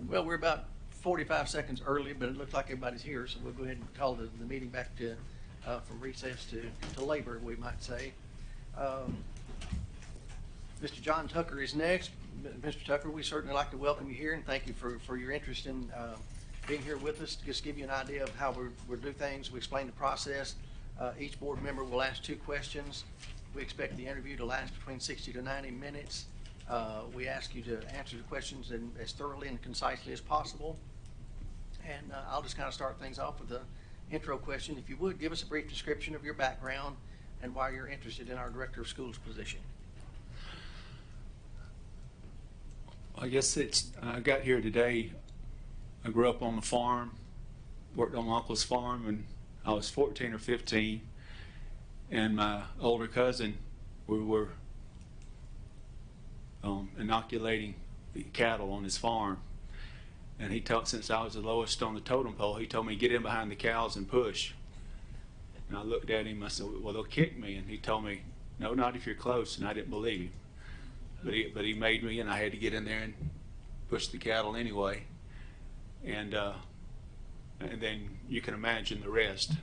Well, we're about 45 seconds early, but it looks like everybody's here, so we'll go ahead and call the meeting back to, from recess to labor, we might say. Mr. John Tucker is next. Mr. Tucker, we certainly like to welcome you here and thank you for your interest in being here with us. Just give you an idea of how we'll do things. We explain the process. Each board member will ask 2 questions. We expect the interview to last between 60 to 90 minutes. We ask you to answer the questions as thoroughly and concisely as possible. And I'll just kind of start things off with an intro question. If you would, give us a brief description of your background and why you're interested in our Director of Schools position. I guess I got here today. I grew up on the farm, worked on my uncle's farm when I was 14 or 15. And my older cousin, we were inoculating the cattle on his farm. And he told, since I was the lowest on the totem pole, he told me, get in behind the cows and push. And I looked at him, I said, well, they'll kick me. And he told me, no, not if you're close. And I didn't believe him. But he made me, and I had to get in there and push the cattle anyway. And then you can imagine the rest.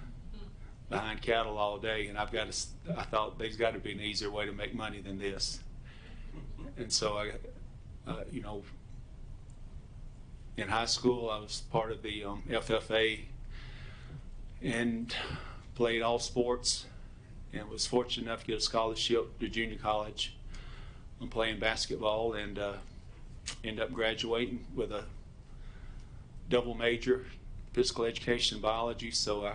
Behind cattle all day, and I thought there's got to be an easier way to make money than this. And so in high school I was part of the FFA and played all sports, and was fortunate enough to get a scholarship to junior college. I'm playing basketball and end up graduating with a double major, physical education and biology. So I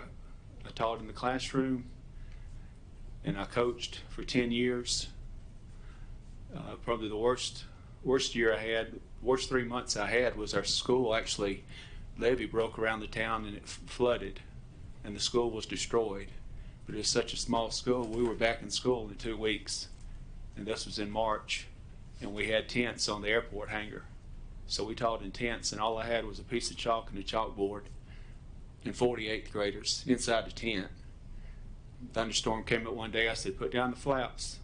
taught in the classroom, and I coached for 10 years. Probably the worst year I had, worst 3 months I had was our school actually, levee broke around the town and it flooded, and the school was destroyed. But it was such a small school, we were back in school in 2 weeks, and this was in March, and we had tents on the airport hangar. So we taught in tents, and all I had was a piece of chalk and a chalkboard, and 48th graders inside the tent. Thunderstorm came up one day. I said, put down the flaps.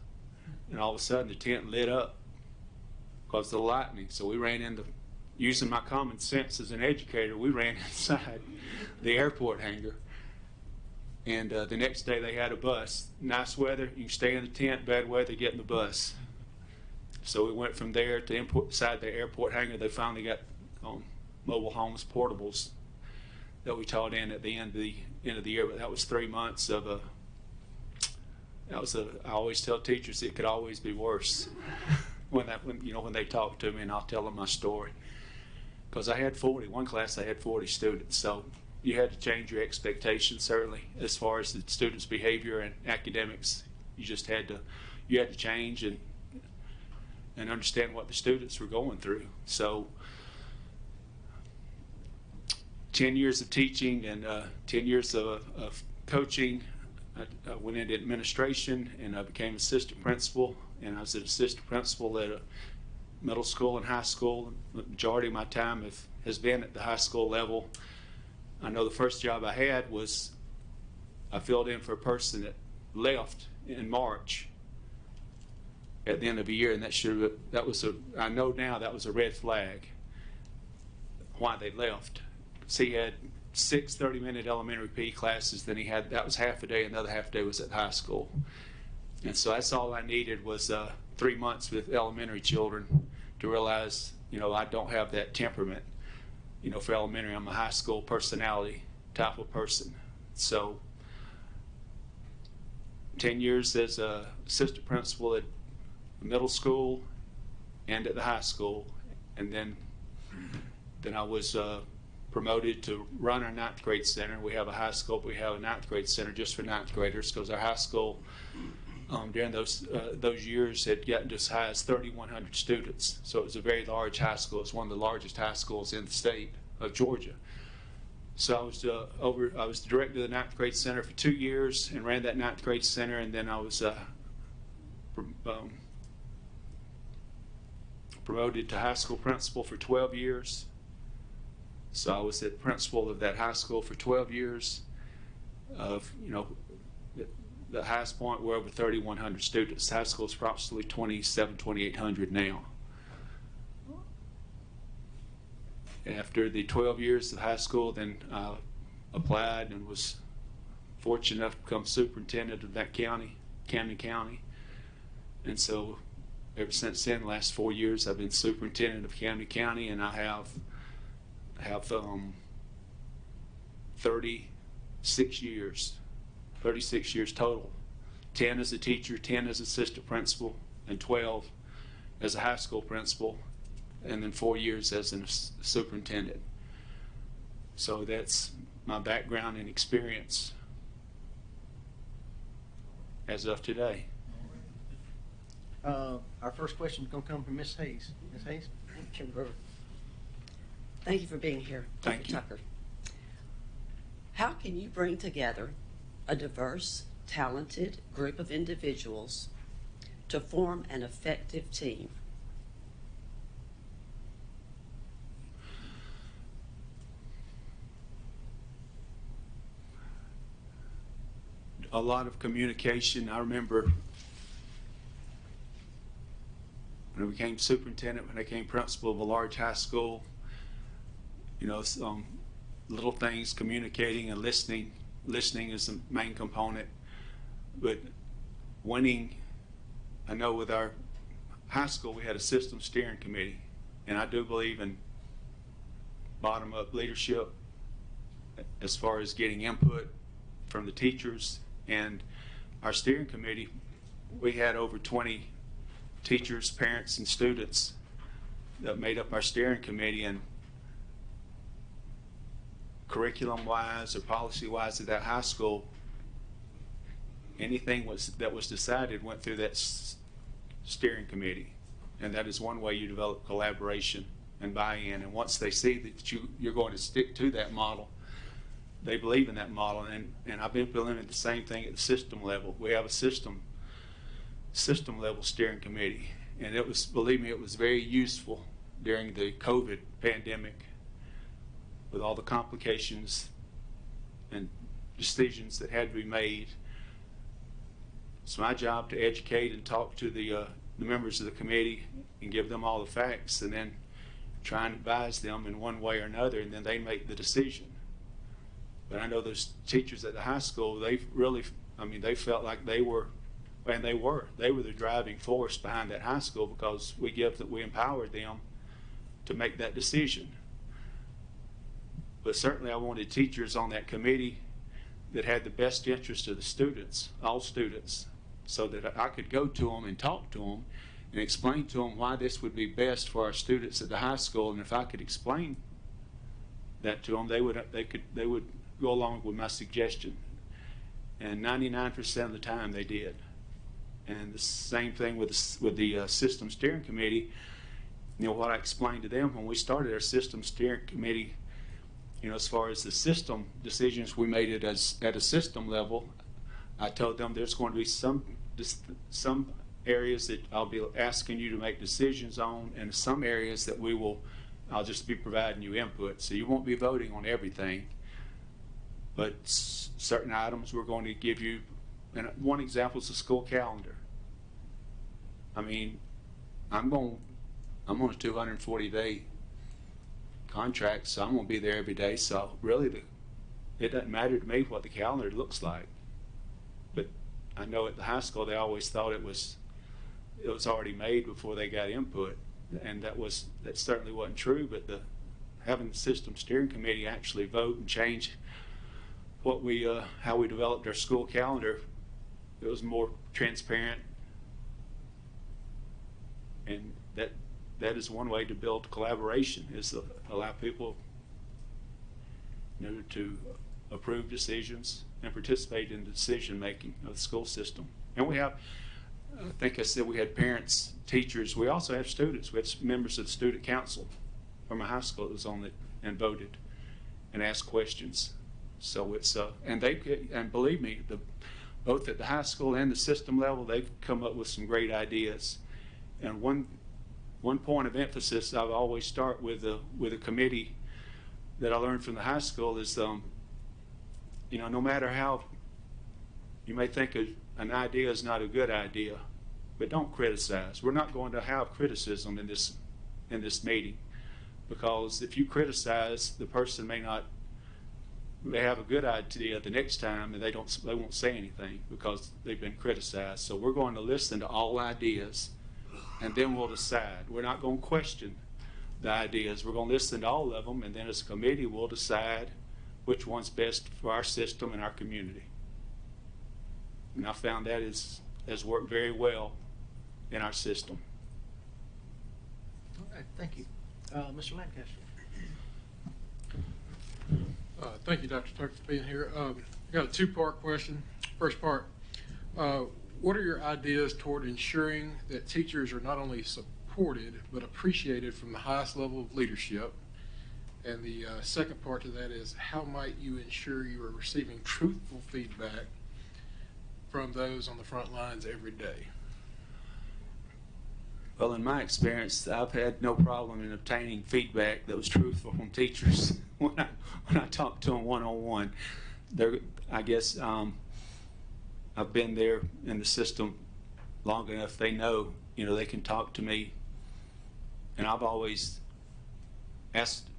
And all of a sudden the tent lit up because of the lightning. So we ran into, using my common sense as an educator, we ran inside the airport hangar. And the next day they had a bus. Nice weather, you can stay in the tent. Bad weather, get in the bus. So we went from there to inside the airport hangar. They finally got mobile homes, portables, that we taught in at the end of the year. But that was 3 months of I always tell teachers it could always be worse when they talk to me, and I'll tell them my story. Because I had 40, one class I had 40 students, so you had to change your expectations certainly as far as the students' behavior and academics. You just had to change and understand what the students were going through. So 10 years of teaching and 10 years of coaching. I went into administration, and I became assistant principal, and I was an assistant principal at a middle school and high school. The majority of my time has been at the high school level. I know the first job I had was I filled in for a person that left in March at the end of the year, and I know now that was a red flag why they left. So he had 6 30-minute elementary PE classes, then that was half a day, another half a day was at high school. And so that's all I needed was 3 months with elementary children to realize, I don't have that temperament, for elementary. I'm a high school personality type of person. So 10 years as a assistant principal at middle school and at the high school, and then I was promoted to run our 9th grade center. We have a high school, but we have a 9th grade center just for 9th graders, because our high school during those years had gotten to as high as 3,100 students. So it was a very large high school. It's one of the largest high schools in the state of Georgia. So I was the director of the 9th grade center for 2 years and ran that 9th grade center, and then I was promoted to high school principal for 12 years. So I was the principal of that high school for 12 years. The highest point were over 3,100 students. High school is approximately 2,800 now. After the 12 years of high school, then I applied and was fortunate enough to become superintendent of that county, Camden County. And so ever since then, the last 4 years, I've been superintendent of Camden County, and I have 36 years total. 10 as a teacher, 10 as assistant principal, and 12 as a high school principal, and then 4 years as a superintendent. So that's my background and experience as of today. Our first question is going to come from Ms. Hayes. Ms. Hayes? Thank you for being here, Thank Dr. you. Tucker. How can you bring together a diverse, talented group of individuals to form an effective team? A lot of communication. I remember when I became superintendent, when I became principal of a large high school, you know, some little things, communicating and listening. Listening is the main component. But winning, I know with our high school, we had a system steering committee, and I do believe in bottom-up leadership as far as getting input from the teachers. And our steering committee, we had over 20 teachers, parents, and students that made up our steering committee, and curriculum-wise or policy-wise at that high school, anything that was decided went through that steering committee. And that is one way you develop collaboration and buy-in. And once they see that you're going to stick to that model, they believe in that model. And I've implemented the same thing at the system level. We have a system level steering committee. And it was, believe me, it was very useful during the COVID pandemic with all the complications and decisions that had to be made. It's my job to educate and talk to the members of the committee and give them all the facts, and then try and advise them in one way or another, and then they make the decision. But I know those teachers at the high school, they really, they felt like they were the driving force behind that high school, because we empowered them to make that decision. But certainly I wanted teachers on that committee that had the best interest of the students, all students, so that I could go to them and talk to them and explain to them why this would be best for our students at the high school. And if I could explain that to them, they would go along with my suggestion. And 99% of the time they did. And the same thing with the system steering committee. You know, what I explained to them when we started our system steering committee, you know, as far as the system decisions we made it at a system level, I told them there's going to be some areas that I'll be asking you to make decisions on, and some areas that I'll just be providing you input. So you won't be voting on everything, but certain items we're going to give you. And one example is the school calendar. I'm on a 240-day contract, so I'm going to be there every day. So really, it doesn't matter to me what the calendar looks like. But I know at the high school they always thought it was already made before they got input, and that certainly wasn't true. But having the system steering committee actually vote and change how we developed our school calendar, it was more transparent, and that is one way to build collaboration, is to allow people, you know, to approve decisions and participate in the decision making of the school system. And we have, I think I said, we had parents, teachers. We also have students. We have members of the student council from a high school that was on it and voted and asked questions. So it's and believe me, both at the high school and the system level, they've come up with some great ideas. And one point of emphasis I always start with a committee that I learned from the high school is, you know, no matter how you may think an idea is not a good idea, but don't criticize. We're not going to have criticism in this meeting. because if you criticize, the person may have a good idea the next time, and they won't say anything because they've been criticized. So we're going to listen to all ideas, and then we'll decide. We're not going to question the ideas. We're going to listen to all of them, and then as a committee, we'll decide which one's best for our system and our community. And I found that has worked very well in our system. All right, thank you. Mr. Lancaster. Thank you, Dr. Tucker, for being here. I got a two-part question. First part, what are your ideas toward ensuring that teachers are not only supported but appreciated from the highest level of leadership? And the second part to that is, how might you ensure you are receiving truthful feedback from those on the front lines every day? Well, in my experience, I've had no problem in obtaining feedback that was truthful from teachers when I talk to them one-on-one. I guess I've been there in the system long enough. They know, they can talk to me. And I've always asked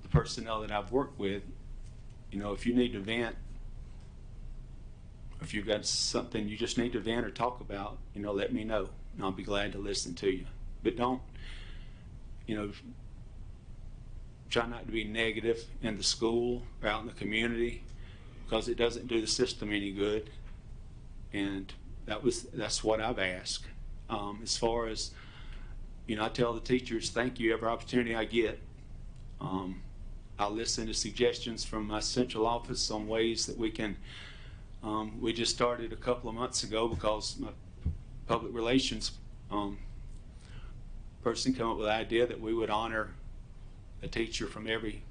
the personnel that I've worked with, if you need to vent, if you've got something you just need to vent or talk about, let me know. And I'll be glad to listen to you. But don't, try not to be negative in the school or out in the community, because it doesn't do the system any good. And that's what I've asked. As far as, I tell the teachers, thank you every opportunity I get. I'll listen to suggestions from my central office on ways that we can. We just started a couple of months ago because my public relations person came up with the idea that we would honor a teacher from every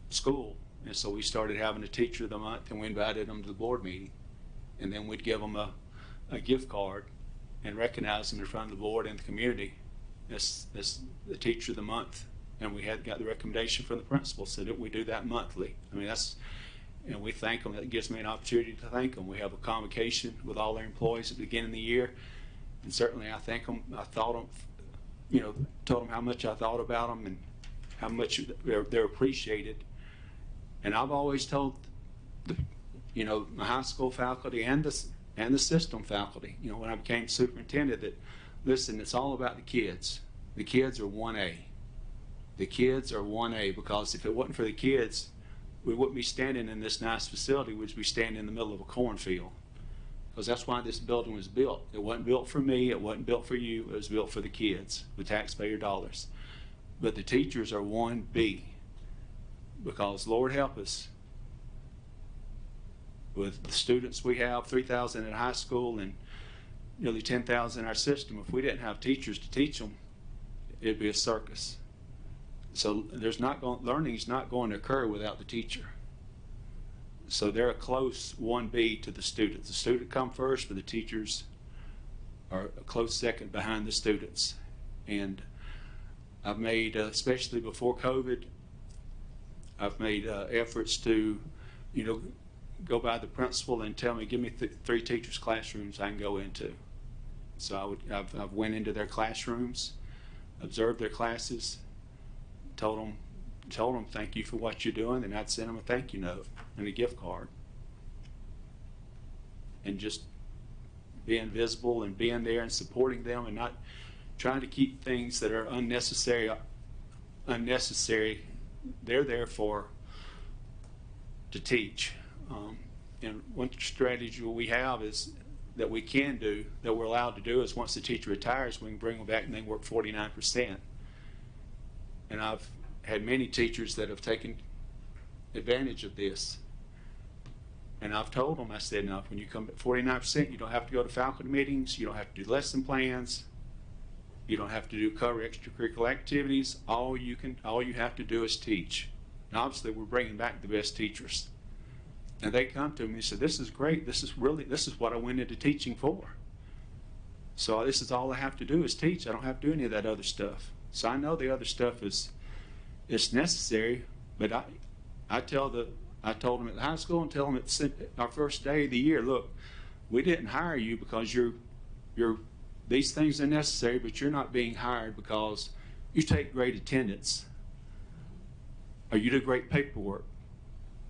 school. And so we started having a teacher of the month, and we invited them to the board meeting. And then we'd give them a gift card and recognize them in front of the board and the community as the teacher of the month. And we got the recommendation from the principal, so that we do that monthly. I mean, we thank them. That gives me an opportunity to thank them. We have a convocation with all their employees at the beginning of the year. And certainly I thank them. I thought them, told them how much I thought about them and how much they're appreciated. And I've always told my high school faculty and the system faculty, when I became superintendent, that listen, it's all about the kids. The kids are 1A. The kids are 1A, because if it wasn't for the kids, we wouldn't be standing in this nice facility. We'd be standing in the middle of a cornfield. Because that's why this building was built. It wasn't built for me. It wasn't built for you. It was built for the kids with taxpayer dollars. But the teachers are 1B, because Lord help us, with the students we have, 3,000 in high school and nearly 10,000 in our system. If we didn't have teachers to teach them, it'd be a circus. So learning is not going to occur without the teacher. So they're a close 1B to the students. The student come first, but the teachers are a close second behind the students. And I've made, especially before COVID, I've made efforts to, go by the principal and tell me, give me 3 teachers' classrooms I can go into. So I've went into their classrooms, observed their classes, told them thank you for what you're doing, and I'd send them a thank you note and a gift card. And just being visible and being there and supporting them, and not trying to keep things that are unnecessary. They're there to teach. And one strategy we have is that we can do, that we're allowed to do, is once the teacher retires, we can bring them back and they work 49%. And I've had many teachers that have taken advantage of this. And I've told them, I said, now, when you come at 49%, you don't have to go to faculty meetings, you don't have to do lesson plans, you don't have to cover extracurricular activities. All you have to do is teach. And obviously, we're bringing back the best teachers. And they come to me and say, this is great. This is what I went into teaching for. So this is all I have to do is teach. I don't have to do any of that other stuff. So I know the other stuff it's necessary, but I told them at the high school and tell them at our first day of the year, look, we didn't hire you because these things are necessary, but you're not being hired because you take great attendance or you do great paperwork.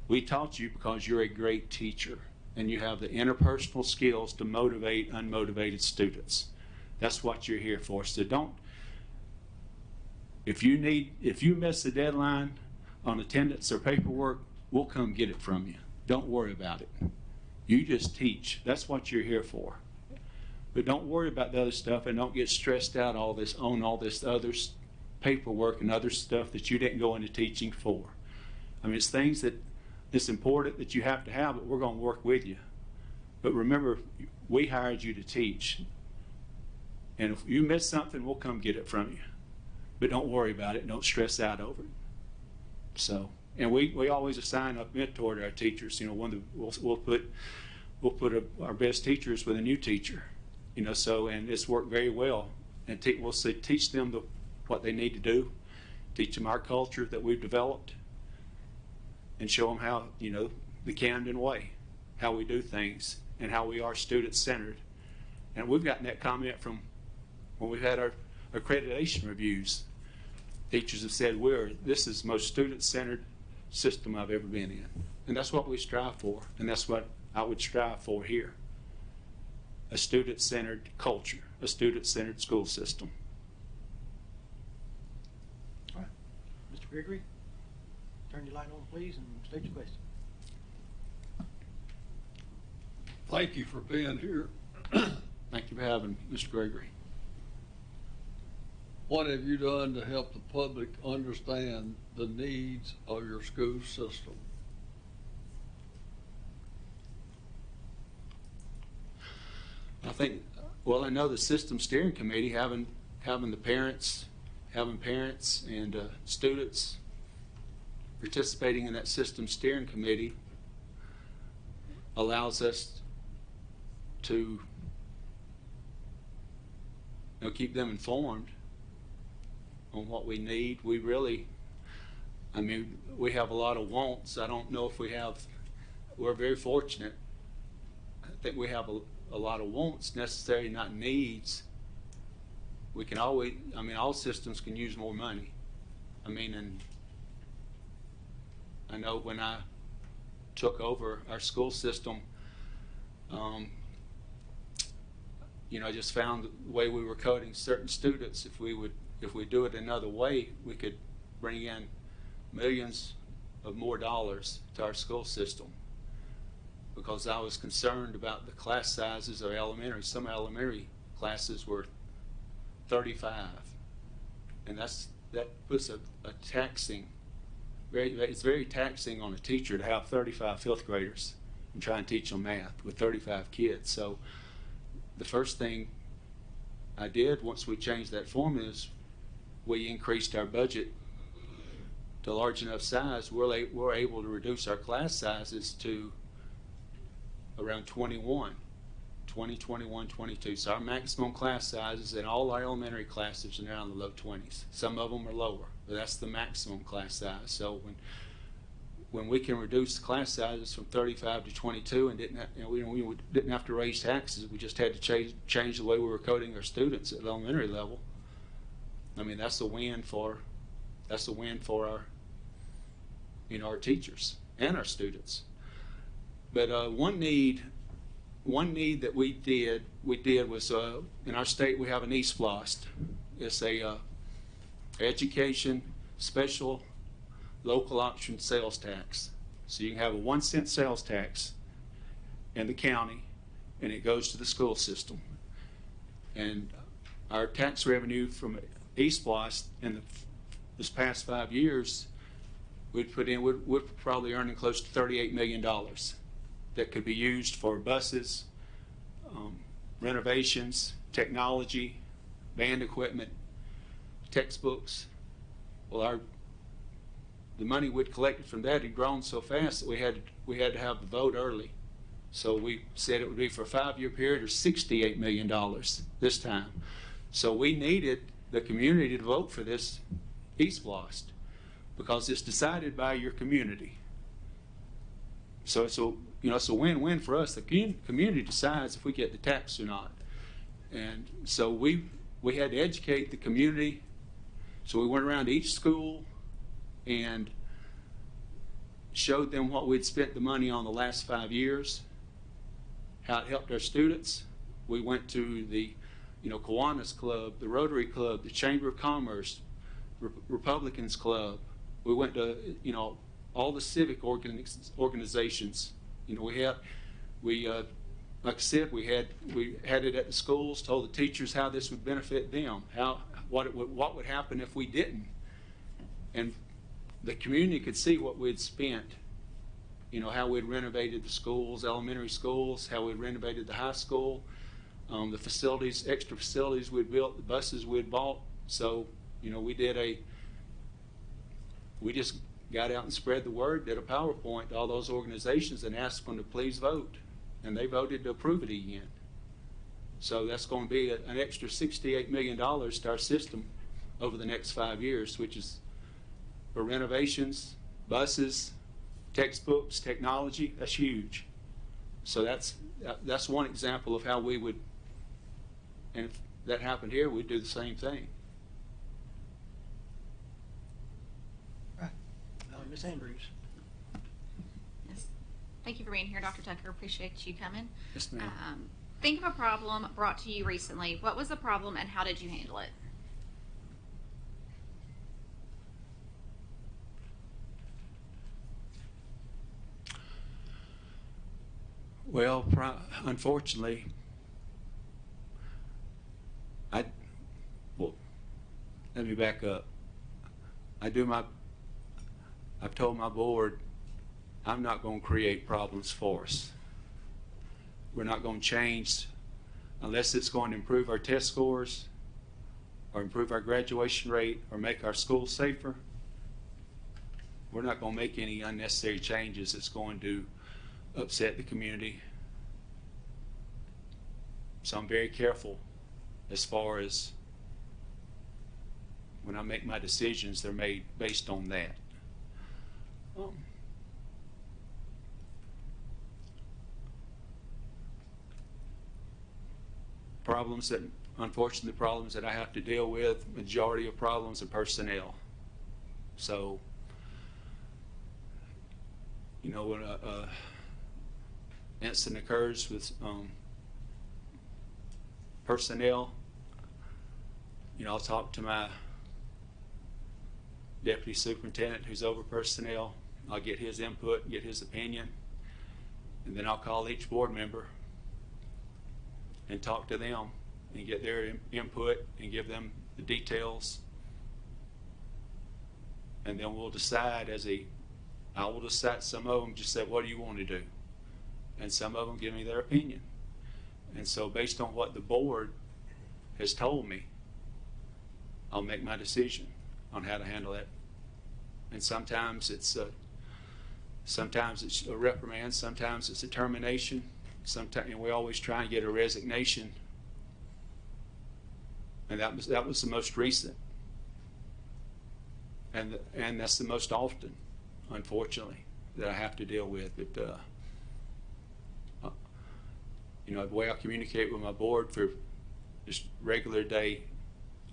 We taught you because you're a great teacher and you have the interpersonal skills to motivate unmotivated students. That's what you're here for. So don't, if you miss the deadline on attendance or paperwork, we'll come get it from you. Don't worry about it. You just teach. That's what you're here for. But don't worry about the other stuff and don't get stressed out on all this other paperwork and other stuff that you didn't go into teaching for. I mean, it's things that it's important that you have to have, but we're going to work with you. But remember, we hired you to teach. And if you miss something, we'll come get it from you. But don't worry about it. Don't stress out over it. So, and we always assign a mentor to our teachers. You know, we'll put our best teachers with a new teacher. You know, so, and it's worked very well. And we'll say, teach them what they need to do, teach them our culture that we've developed, and show them how, you know, the Camden way, how we do things, and how we are student-centered. And we've gotten that comment from when we've had our accreditation reviews. Teachers have said, this is the most student-centered system I've ever been in. And that's what we strive for, and that's what I would strive for here. A student-centered culture, a student-centered school system. All right. Mr. Gregory, turn your light on, please, and state your question. Thank you for being here. Thank you for having me, Mr. Gregory. What have you done to help the public understand the needs of your school system? I think, well, I know the system steering committee, having parents and students participating in that system steering committee allows us to, you know, keep them informed on what we need. We really, I mean, we have a lot of wants. I don't know if we're very fortunate. I think we have a lot of wants necessary, not needs. We can always, I mean, all systems can use more money. I mean, and I know when I took over our school system, you know, I just found the way we were coding certain students, if we do it another way, we could bring in millions of more dollars to our school system. Because I was concerned about the class sizes of elementary. Some elementary classes were 35, and that puts a taxing. It's very taxing on a teacher to have 35 fifth graders and try and teach them math with 35 kids. So the first thing I did once we changed that formula is we increased our budget to a large enough size. We're able to reduce our class sizes to around 21, 22. So our maximum class sizes in all our elementary classes are now in the low 20s. Some of them are lower, but that's the maximum class size. So when we can reduce the class sizes from 35 to 22 and we didn't have to raise taxes, we just had to change the way we were coding our students at the elementary level. I mean, that's a win for our, you know, our teachers and our students. But one need that we did was in our state we have an eSPLOST. It's a education special local option sales tax. So you can have a 1 cent sales tax in the county, and it goes to the school system. And our tax revenue from eSPLOST in this past 5 years, we're probably earning close to $38 million. That could be used for buses, renovations, technology, band equipment, textbooks. Well, the money we'd collected from that had grown so fast that we had to have the vote early. So we said it would be for a 5-year period or $68 million this time. So we needed the community to vote for this eSPLOST because it's decided by your community. So it's a win-win for us. The community decides if we get the tax or not. And so we had to educate the community. So we went around to each school and showed them what we'd spent the money on the last 5 years, how it helped our students. We went to the, Kiwanis Club, the Rotary Club, the Chamber of Commerce, Republicans Club. We went to, all the civic organizations. Like I said, we had it at the schools, told the teachers how this would benefit them, what would happen if we didn't. And the community could see what we'd spent, how we'd renovated the schools, elementary schools, how we'd renovated the high school, the facilities, extra facilities we'd built, the buses we'd bought. So, we just got out and spread the word, did a PowerPoint to all those organizations and asked them to please vote. And they voted to approve it again. So that's going to be an extra $68 million to our system over the next 5 years, which is for renovations, buses, textbooks, technology. That's huge. So that's one example of how we would, and if that happened here, we'd do the same thing. Right. Ms. Andrews. Yes. Thank you for being here, Dr. Tucker. Appreciate you coming. Yes, ma'am. Think of a problem brought to you recently. What was the problem and how did you handle it? Well, unfortunately, let me back up. I've told my board, I'm not going to create problems for us. We're not going to change unless it's going to improve our test scores or improve our graduation rate or make our schools safer. We're not going to make any unnecessary changes that's going to upset the community. So I'm very careful as far as when I make my decisions, they're made based on that. Unfortunately, problems that I have to deal with, majority of problems are personnel. So, when a incident occurs with personnel, I'll talk to my deputy superintendent who's over personnel. I'll get his input, get his opinion, and then I'll call each board member and talk to them and get their input and give them the details. And then we'll decide I will decide. Some of them just say, what do you want to do? And some of them give me their opinion. And so based on what the board has told me, I'll make my decision on how to handle that. And sometimes it's a reprimand, sometimes it's a termination, sometimes we always try and get a resignation. And that was the most recent. And that's the most often, unfortunately, that I have to deal with. But the way I communicate with my board for just regular day,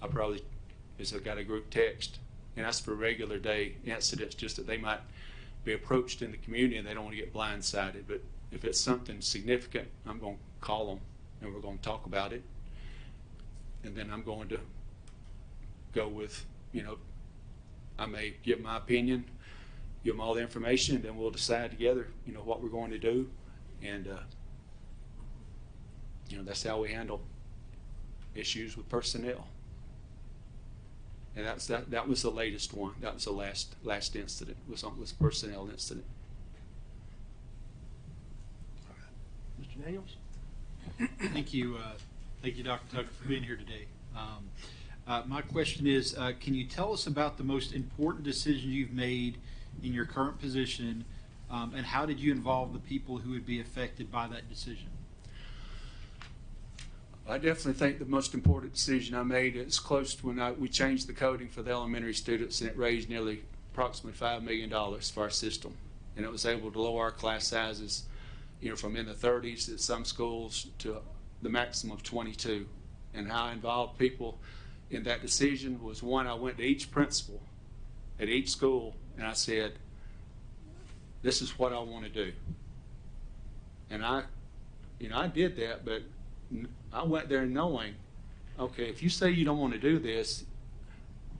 I've got a group text, and that's for regular day incidents, just that they might be approached in the community and they don't want to get blindsided. But if it's something significant, I'm going to call them and we're going to talk about it. And then I'm going to go with, I may give my opinion, give them all the information, and then we'll decide together, what we're going to do. And, that's how we handle issues with personnel. And that was the latest one. That was the last incident, was personnel incident. All right. Mr. Daniels? Thank you, Dr. Tucker, for being here today. My question is, can you tell us about the most important decision you've made in your current position, and how did you involve the people who would be affected by that decision? I definitely think the most important decision I made is close to when we changed the coding for the elementary students, and it raised approximately $5 million for our system. And it was able to lower our class sizes, from in the 30s at some schools to the maximum of 22. And how I involved people in that decision was, one, I went to each principal at each school and I said, this is what I want to do. And I did that, but I went there knowing, okay, if you say you don't want to do this,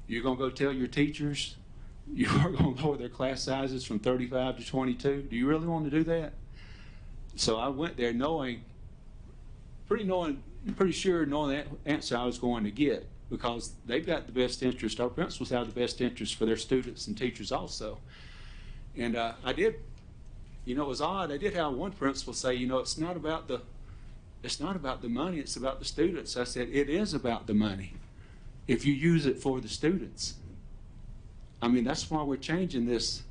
you're going to go tell your teachers you are going to lower their class sizes from 35 to 22. Do you really want to do that? So I went there pretty sure knowing that answer I was going to get, because they've got the best interest. Our principals have the best interest for their students and teachers also. And I did, it was odd. I did have one principal say, it's not about the money, it's about the students. I said, it is about the money if you use it for the students. I mean, that's why we're changing this.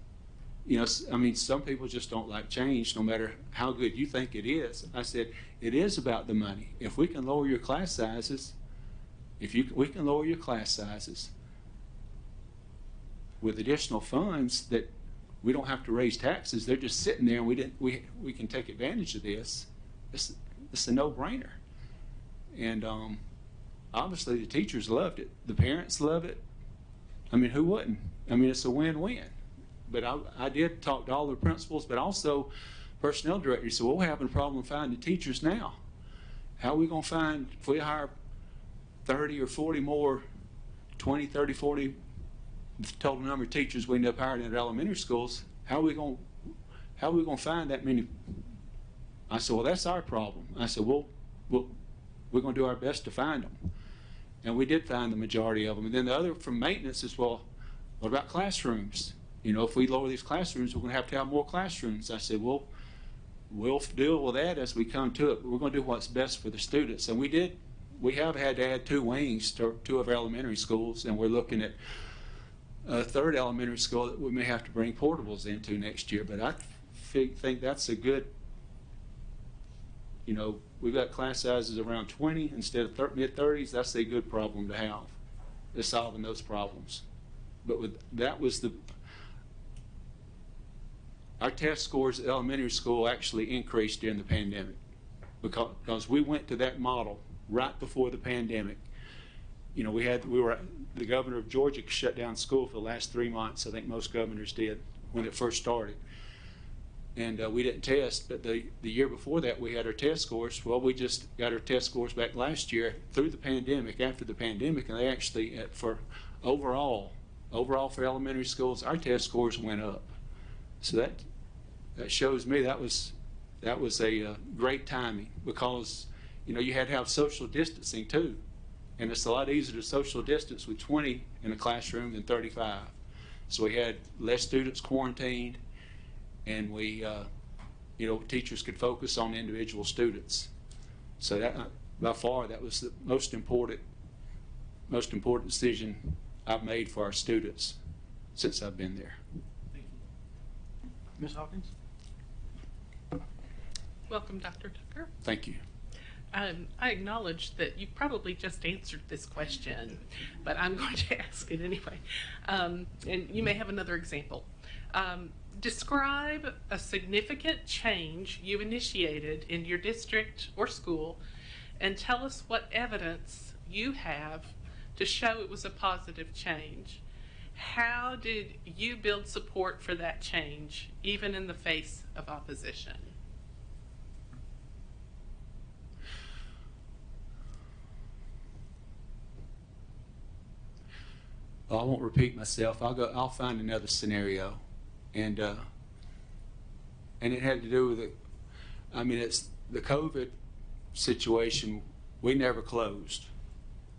Some people just don't like change, no matter how good you think it is. I said, it is about the money. If we can lower your class sizes, we can lower your class sizes with additional funds that we don't have to raise taxes. They're just sitting there, and we can take advantage of this. It's a no-brainer. And obviously the teachers loved it. The parents love it. I mean, who wouldn't? I mean, it's a win-win. But I did talk to all the principals, but also personnel directors. So we're having a problem finding teachers now. How are we going to find, if we hire 30 or 40 more, 20, 30, 40, the total number of teachers we end up hiring at elementary schools, how are we going to find that many? I said, well, that's our problem. I said, we're going to do our best to find them. And we did find the majority of them. And then the other from maintenance is, well, what about classrooms? If we lower these classrooms, we're going to have more classrooms. I said, well, we'll deal with that as we come to it. But we're going to do what's best for the students. And we have had to add 2 wings to 2 of our elementary schools, and we're looking at a 3rd elementary school that we may have to bring portables into next year. But I think that's a good, we've got class sizes around 20 instead of mid-30s. That's a good problem to have, to solving those problems. But our test scores at elementary school actually increased during the pandemic, because we went to that model right before the pandemic. The governor of Georgia shut down school for the last 3 months. I think most governors did when it first started. And we didn't test, but the year before that we had our test scores. Well, we just got our test scores back last year through the pandemic, after the pandemic, and they actually, for overall for elementary schools, our test scores went up. So that shows me that was a great timing, because you had to have social distancing too, and it's a lot easier to social distance with 20 in a classroom than 35. So we had less students quarantined, and we teachers could focus on individual students. So that by far that was the most important decision I've made for our students since I've been there. Thank you. Ms. Hawkins? Welcome, Dr. Tucker. Thank you. I acknowledge that you probably just answered this question, but I'm going to ask it anyway. And you may have another example. Describe a significant change you initiated in your district or school, and tell us what evidence you have to show it was a positive change. How did you build support for that change, even in the face of opposition? I won't repeat myself. I'll find another scenario, and it had to do with it. It's the COVID situation. We never closed.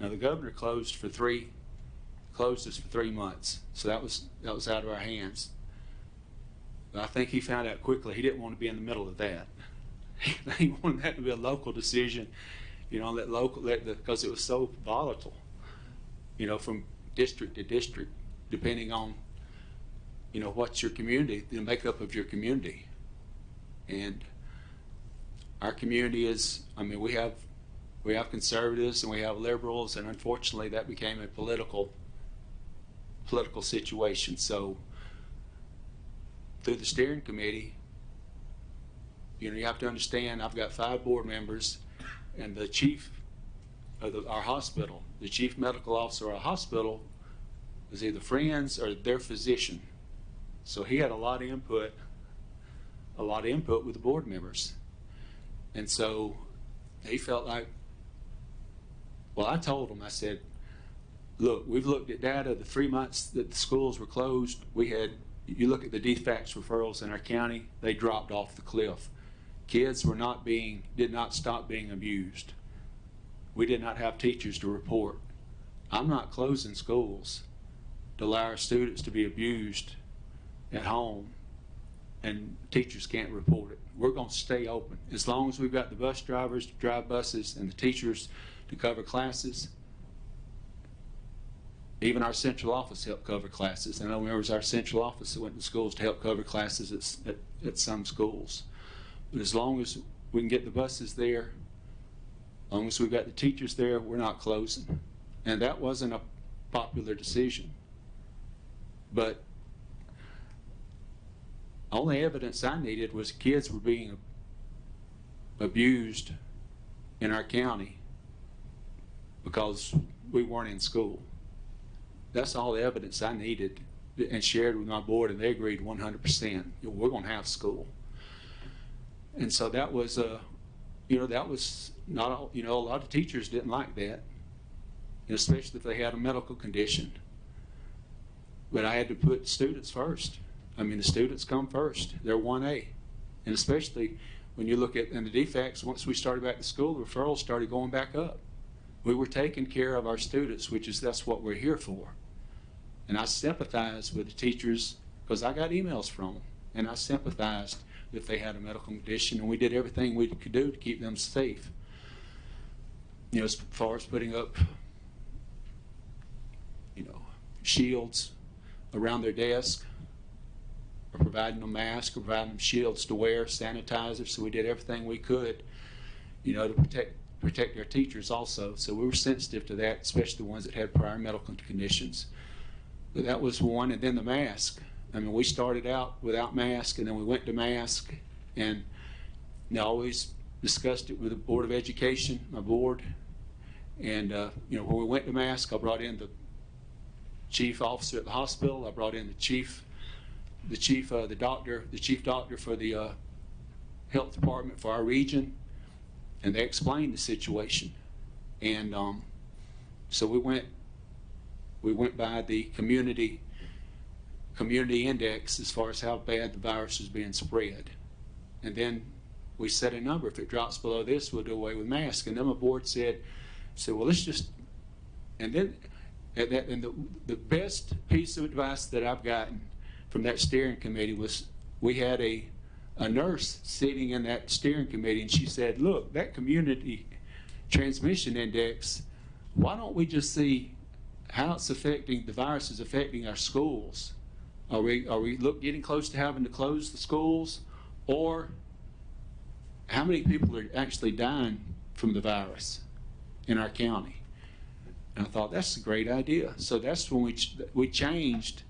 Now the governor closed us for 3 months, so that was out of our hands. But I think he found out quickly he didn't want to be in the middle of that. He wanted that to be a local decision, because it was so volatile, from district to district, depending on what's your community, the makeup of your community. And our community is, we have conservatives and we have liberals, and unfortunately that became a political situation. So through the steering committee, you have to understand, I've got 5 board members, and the chief of our hospital, the chief medical officer of our hospital, was either friends or their physician. So he had a lot of input a lot of input with the board members. And so he felt like, well, I told him, I said, look, we've looked at data, the 3 months that the schools were closed, you look at the DFACS referrals in our county, they dropped off the cliff. Kids did not stop being abused. We did not have teachers to report. I'm not closing schools to allow our students to be abused at home and teachers can't report it. We're going to stay open. As long as we've got the bus drivers to drive buses and the teachers to cover classes, even our central office helped cover classes. And I know it was our central office that went to schools to help cover classes at some schools. But as long as we can get the buses there, as long as we've got the teachers there, we're not closing. And that wasn't a popular decision. But only evidence I needed was kids were being abused in our county because we weren't in school. That's all the evidence I needed and shared with my board, and they agreed 100%. We're going to have school. And so that was, that was not, a lot of teachers didn't like that, especially if they had a medical condition. But I had to put students first. I mean, the students come first. They're 1A. And especially when you look at, in the DFACS, once we started back to school, the referrals started going back up. We were taking care of our students, that's what we're here for. And I sympathized with the teachers because I got emails from them. And I sympathized if they had a medical condition, and we did everything we could do to keep them safe. As far as putting up, shields around their desk, or providing them masks, or providing them shields to wear, sanitizers. So we did everything we could, to protect our teachers also. So we were sensitive to that, especially the ones that had prior medical conditions. But that was one. And then the mask. I mean, we started out without mask, and then we went to mask, and I always discussed it with the Board of Education, my board. And when we went to mask, I brought in the chief officer at the hospital. I brought in the chief doctor for the health department for our region, and they explained the situation. And so we went by the community index as far as how bad the virus is being spread. And then we set a number. If it drops below this, we'll do away with masks. And then my board said, well, let's just, and then, and the best piece of advice that I've gotten from that steering committee was, we had a nurse sitting in that steering committee, and she said, look, that community transmission index, why don't we just see how the virus is affecting our schools? Are we getting close to having to close the schools? Or how many people are actually dying from the virus in our county? And I thought, that's a great idea. So that's when we changed.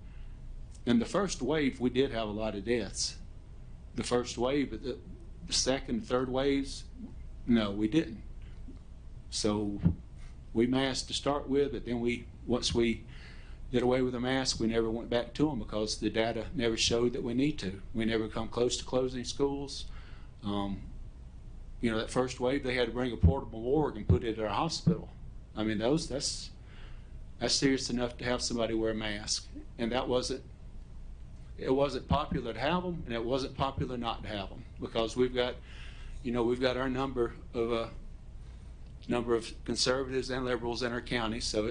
In the first wave, we did have a lot of deaths. The first wave, but the second, third waves, no, we didn't. So we masked to start with, but then once we did away with the mask, we never went back to them because the data never showed that we need to. We never come close to closing schools. That first wave, they had to bring a portable morgue and put it at our hospital. I mean, that's serious enough to have somebody wear a mask. And it wasn't popular to have them, and it wasn't popular not to have them, because we've got our number of conservatives and liberals in our county. So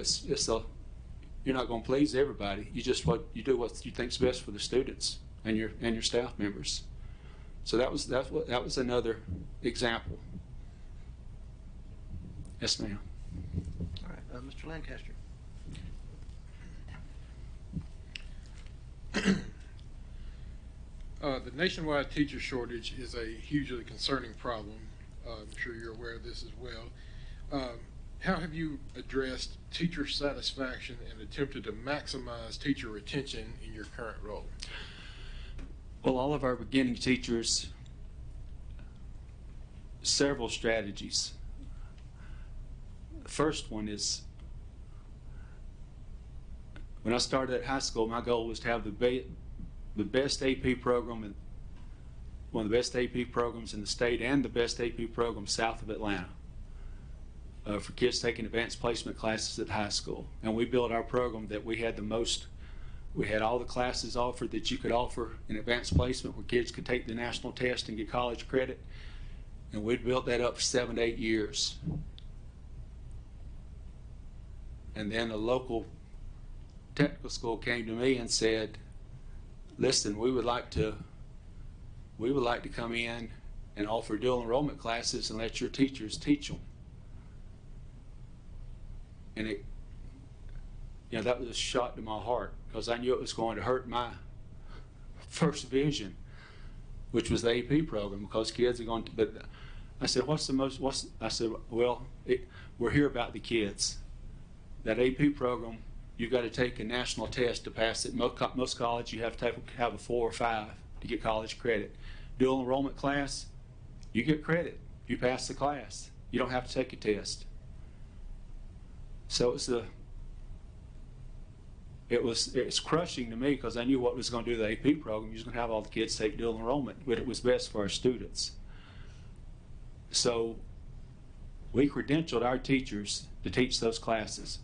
you're not going to please everybody. You do what you think's best for the students and your staff members. So that was another example. Yes, ma'am. All right, Mr. Lancaster. The nationwide teacher shortage is a hugely concerning problem. I'm sure you're aware of this as well. How have you addressed teacher satisfaction and attempted to maximize teacher retention in your current role? Well, all of our beginning teachers, several strategies. The first one is, when I started at high school, my goal was to have the best AP program one of the best AP programs in the state and the best AP program south of Atlanta for kids taking advanced placement classes at high school. And we built our program that we had the most. We had all the classes offered that you could offer in advanced placement where kids could take the national test and get college credit. And we'd built that up for 7 to 8 years. And then a local technical school came to me and said, listen, we would like to come in and offer dual enrollment classes and let your teachers teach them. And it, that was a shot to my heart because I knew it was going to hurt my first vision, which was the AP program, because kids are going to, but I said, I said, well, we're here about the kids. That AP program, you've got to take a national test to pass it. Most college, you have to have a 4 or 5 to get college credit. Dual enrollment class, you get credit. You pass the class. You don't have to take a test. So it's crushing to me because I knew what was going to do the AP program. You was going to have all the kids take dual enrollment, but it was best for our students. So we credentialed our teachers to teach those classes.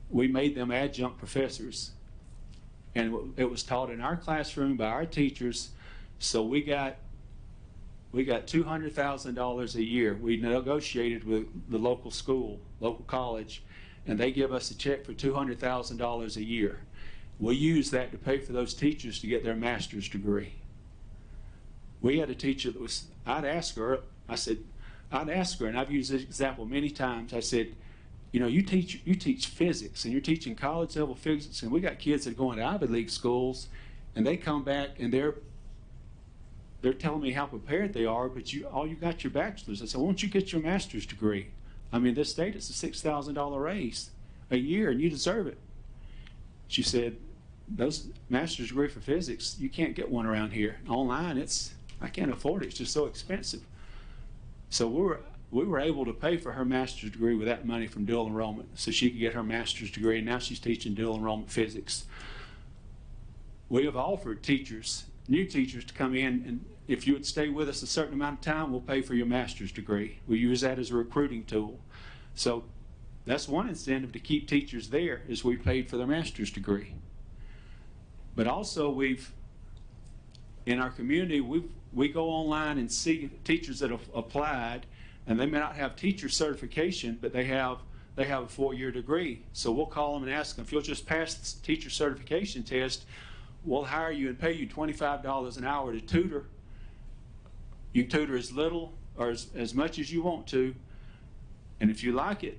We made them adjunct professors, and it was taught in our classroom by our teachers. So we got $200,000 a year. We negotiated with the local school, local college, and they give us a check for $200,000 a year. We use that to pay for those teachers to get their master's degree. We had a teacher that was, I'd ask her, and I've used this example many times. I said, you teach physics, and you're teaching college level physics, and we got kids that are going to Ivy League schools, and they come back and they're telling me how prepared they are, but you got your bachelor's. I said, why don't you get your master's degree? I mean, this state, it's a $6,000 raise a year, and you deserve it. She said, those master's degree for physics, you can't get one around here. Online, I can't afford it. It's just so expensive. So we were able to pay for her master's degree with that money from dual enrollment, so she could get her master's degree, and now she's teaching dual enrollment physics. We have offered teachers, new teachers, to come in, and if you would stay with us a certain amount of time, we'll pay for your master's degree. We use that as a recruiting tool. So that's one incentive to keep teachers there, is we paid for their master's degree. But also in our community, we go online and see teachers that have applied, and they may not have teacher certification, but they have a 4-year degree. So we'll call them and ask them, if you'll just pass the teacher certification test, we'll hire you and pay you $25 an hour to tutor. You can tutor as little or as much as you want to, and if you like it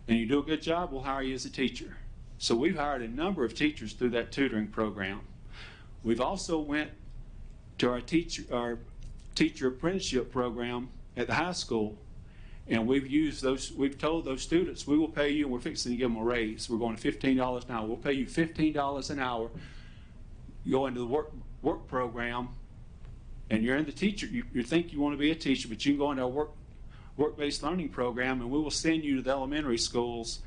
and you do a good job, we'll hire you as a teacher. So we've hired a number of teachers through that tutoring program. We've also went to our teacher apprenticeship program at the high school, and we've told those students, we will pay you, and we're fixing to give them a raise. We're going to $15 an hour. We'll pay you $15 an hour. You go into the work program, and you're in the teacher. You think you want to be a teacher, but you can go into our work-based learning program, and we will send you to the elementary schools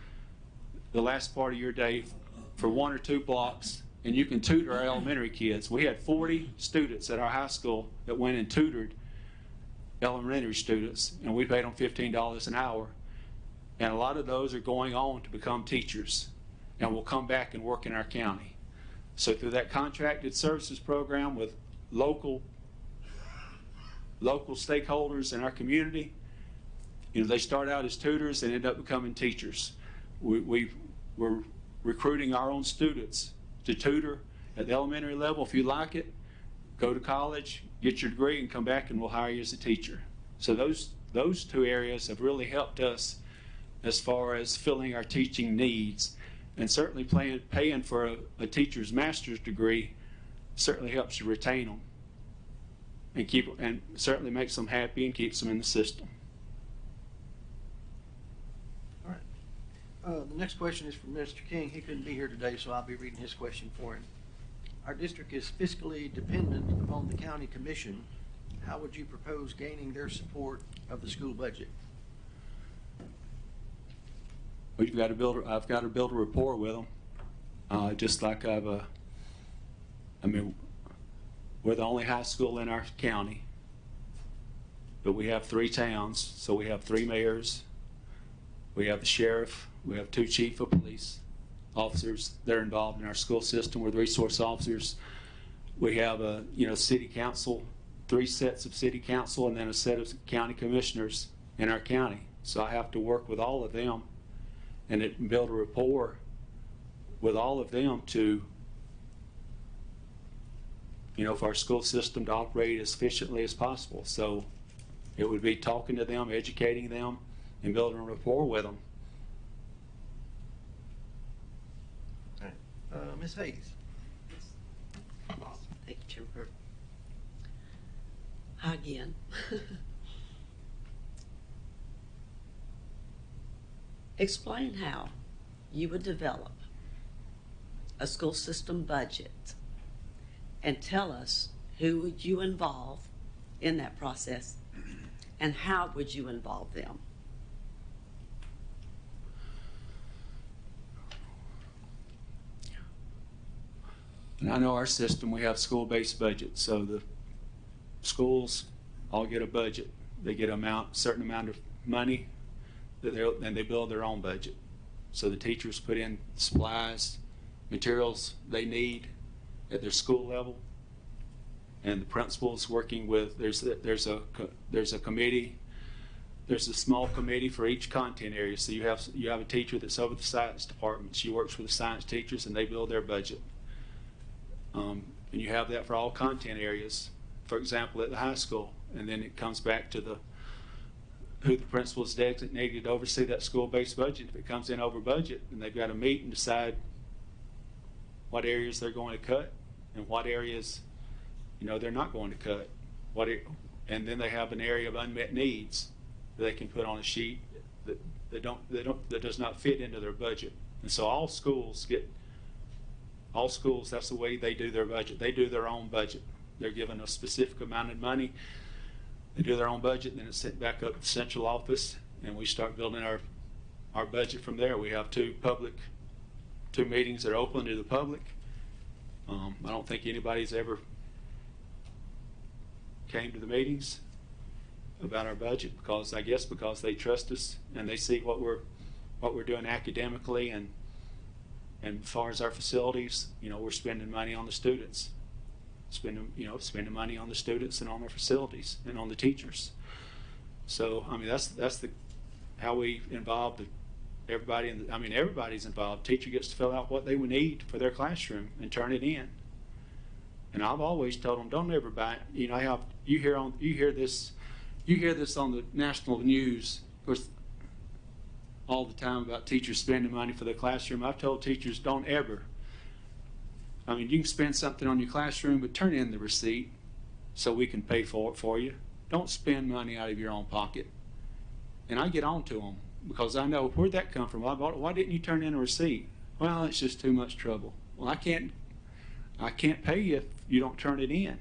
the last part of your day for 1 or 2 blocks, and you can tutor our elementary kids. We had 40 students at our high school that went and tutored elementary students, and we paid them $15 an hour. And a lot of those are going on to become teachers and will come back and work in our county. So through that contracted services program with local stakeholders in our community, they start out as tutors and end up becoming teachers. We're recruiting our own students to tutor at the elementary level. If you like it, go to college, get your degree, and come back, and we'll hire you as a teacher. So those 2 areas have really helped us as far as filling our teaching needs, and certainly paying for a teacher's master's degree certainly helps you retain them and certainly makes them happy and keeps them in the system. All right. The next question is from Mr. King. He couldn't be here today, so I'll be reading his question for him. Our district is fiscally dependent upon the county commission. How would you propose gaining their support of the school budget? I've got to build a rapport with them, just like We're the only high school in our county, but we have 3 towns, so we have 3 mayors. We have the sheriff, we have 2 chief of police officers that are involved in our school system. We're the resource officers. We have a city council, 3 sets of city council, and then a set of county commissioners in our county. So I have to work with all of them and build a rapport with all of them to, for our school system to operate as efficiently as possible. So it would be talking to them, educating them, and building a rapport with them. Ms. Hayes? Thank you, Jennifer. Hi again. Explain how you would develop a school system budget and tell us who would you involve in that process and how would you involve them? And I know our system, we have school-based budgets, so the schools all get a budget. They get a certain amount of money, and they build their own budget. So the teachers put in supplies, materials they need at their school level, and the principals working with. There's a committee. There's a small committee for each content area. So you have a teacher that's over the science department. She works with the science teachers, and they build their budget. And you have that for all content areas, for example, at the high school. And then it comes back to who the principal is designated to oversee that school-based budget. If it comes in over budget, then they've got to meet and decide what areas they're going to cut and what areas, they're not going to cut. And then they have an area of unmet needs that they can put on a sheet that does not fit into their budget. And so all schools, that's the way they do their budget. They do their own budget. They're given a specific amount of money. They do their own budget, then it's sent back up to the central office, and we start building our budget from there. We have 2 meetings that are open to the public. I don't think anybody's ever came to the meetings about our budget because they trust us and they see what we're doing academically and as far as our facilities, we're spending money on the students. Spending money on the students and on our facilities and on the teachers. So that's how we involve everybody. Everybody's involved. Teacher gets to fill out what they would need for their classroom and turn it in. And I've always told them, don't ever buy. You hear this on the national news, of course, all the time about teachers spending money for their classroom. I've told teachers, don't ever. You can spend something on your classroom, but turn in the receipt so we can pay for it for you. Don't spend money out of your own pocket. And I get on to them because I know, where'd that come from? Why didn't you turn in a receipt? Well, it's just too much trouble. Well, I can't pay you if you don't turn it in.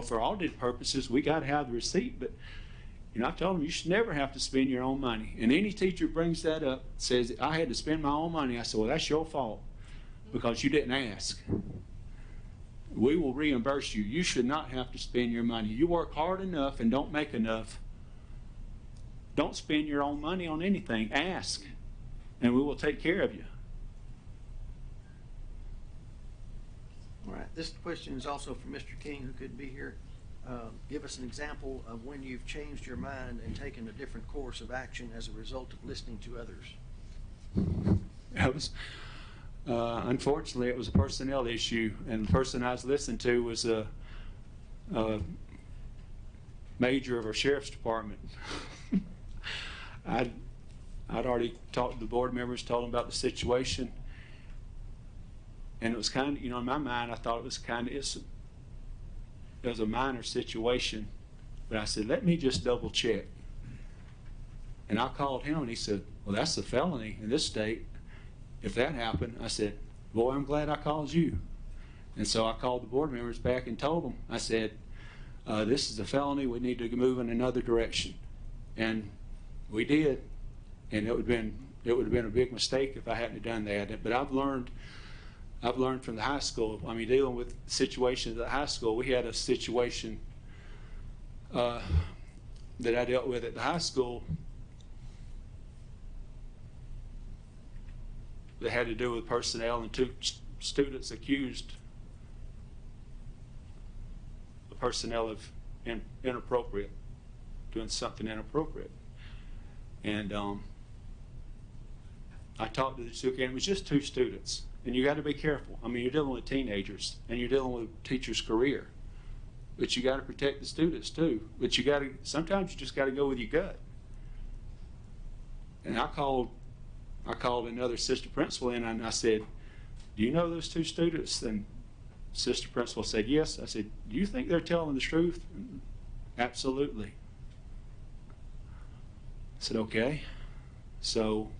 For audit purposes, we got to have the receipt, but I told them you should never have to spend your own money. And any teacher brings that up, says, I had to spend my own money. I said, well, that's your fault because you didn't ask. We will reimburse you. You should not have to spend your money. You work hard enough and don't make enough. Don't spend your own money on anything. Ask, and we will take care of you. All right. This question is also from Mr. King, who could be here. Give us an example of when you've changed your mind and taken a different course of action as a result of listening to others. Unfortunately, it was a personnel issue, and the person I was listening to was a major of our sheriff's department. I'd already talked to the board members, told them about the situation, and it was kind of, in my mind, I thought it was it was a minor situation, but I said, let me just double check. And I called him, and he said, well, that's a felony in this state. If that happened, I said, boy, I'm glad I called you. And so I called the board members back and told them, I said, this is a felony. We need to move in another direction. And we did. And it would have been a big mistake if I hadn't done that. But I've learned I've learned from the high school. I mean, dealing with situations at the high school, we had a situation that I dealt with at the high school that had to do with personnel, and two students accused the personnel of inappropriate, doing something inappropriate. And I talked to the two, and it was just two students. And you got to be careful. I mean, you're dealing with teenagers, and you're dealing with a teacher's career. But you got to protect the students too. But you got to, sometimes you just got to go with your gut. And I called another assistant principal in, and I said, "Do you know those two students?" And assistant principal said, "Yes." I said, "Do you think they're telling the truth?" "Absolutely." I said, "Okay." So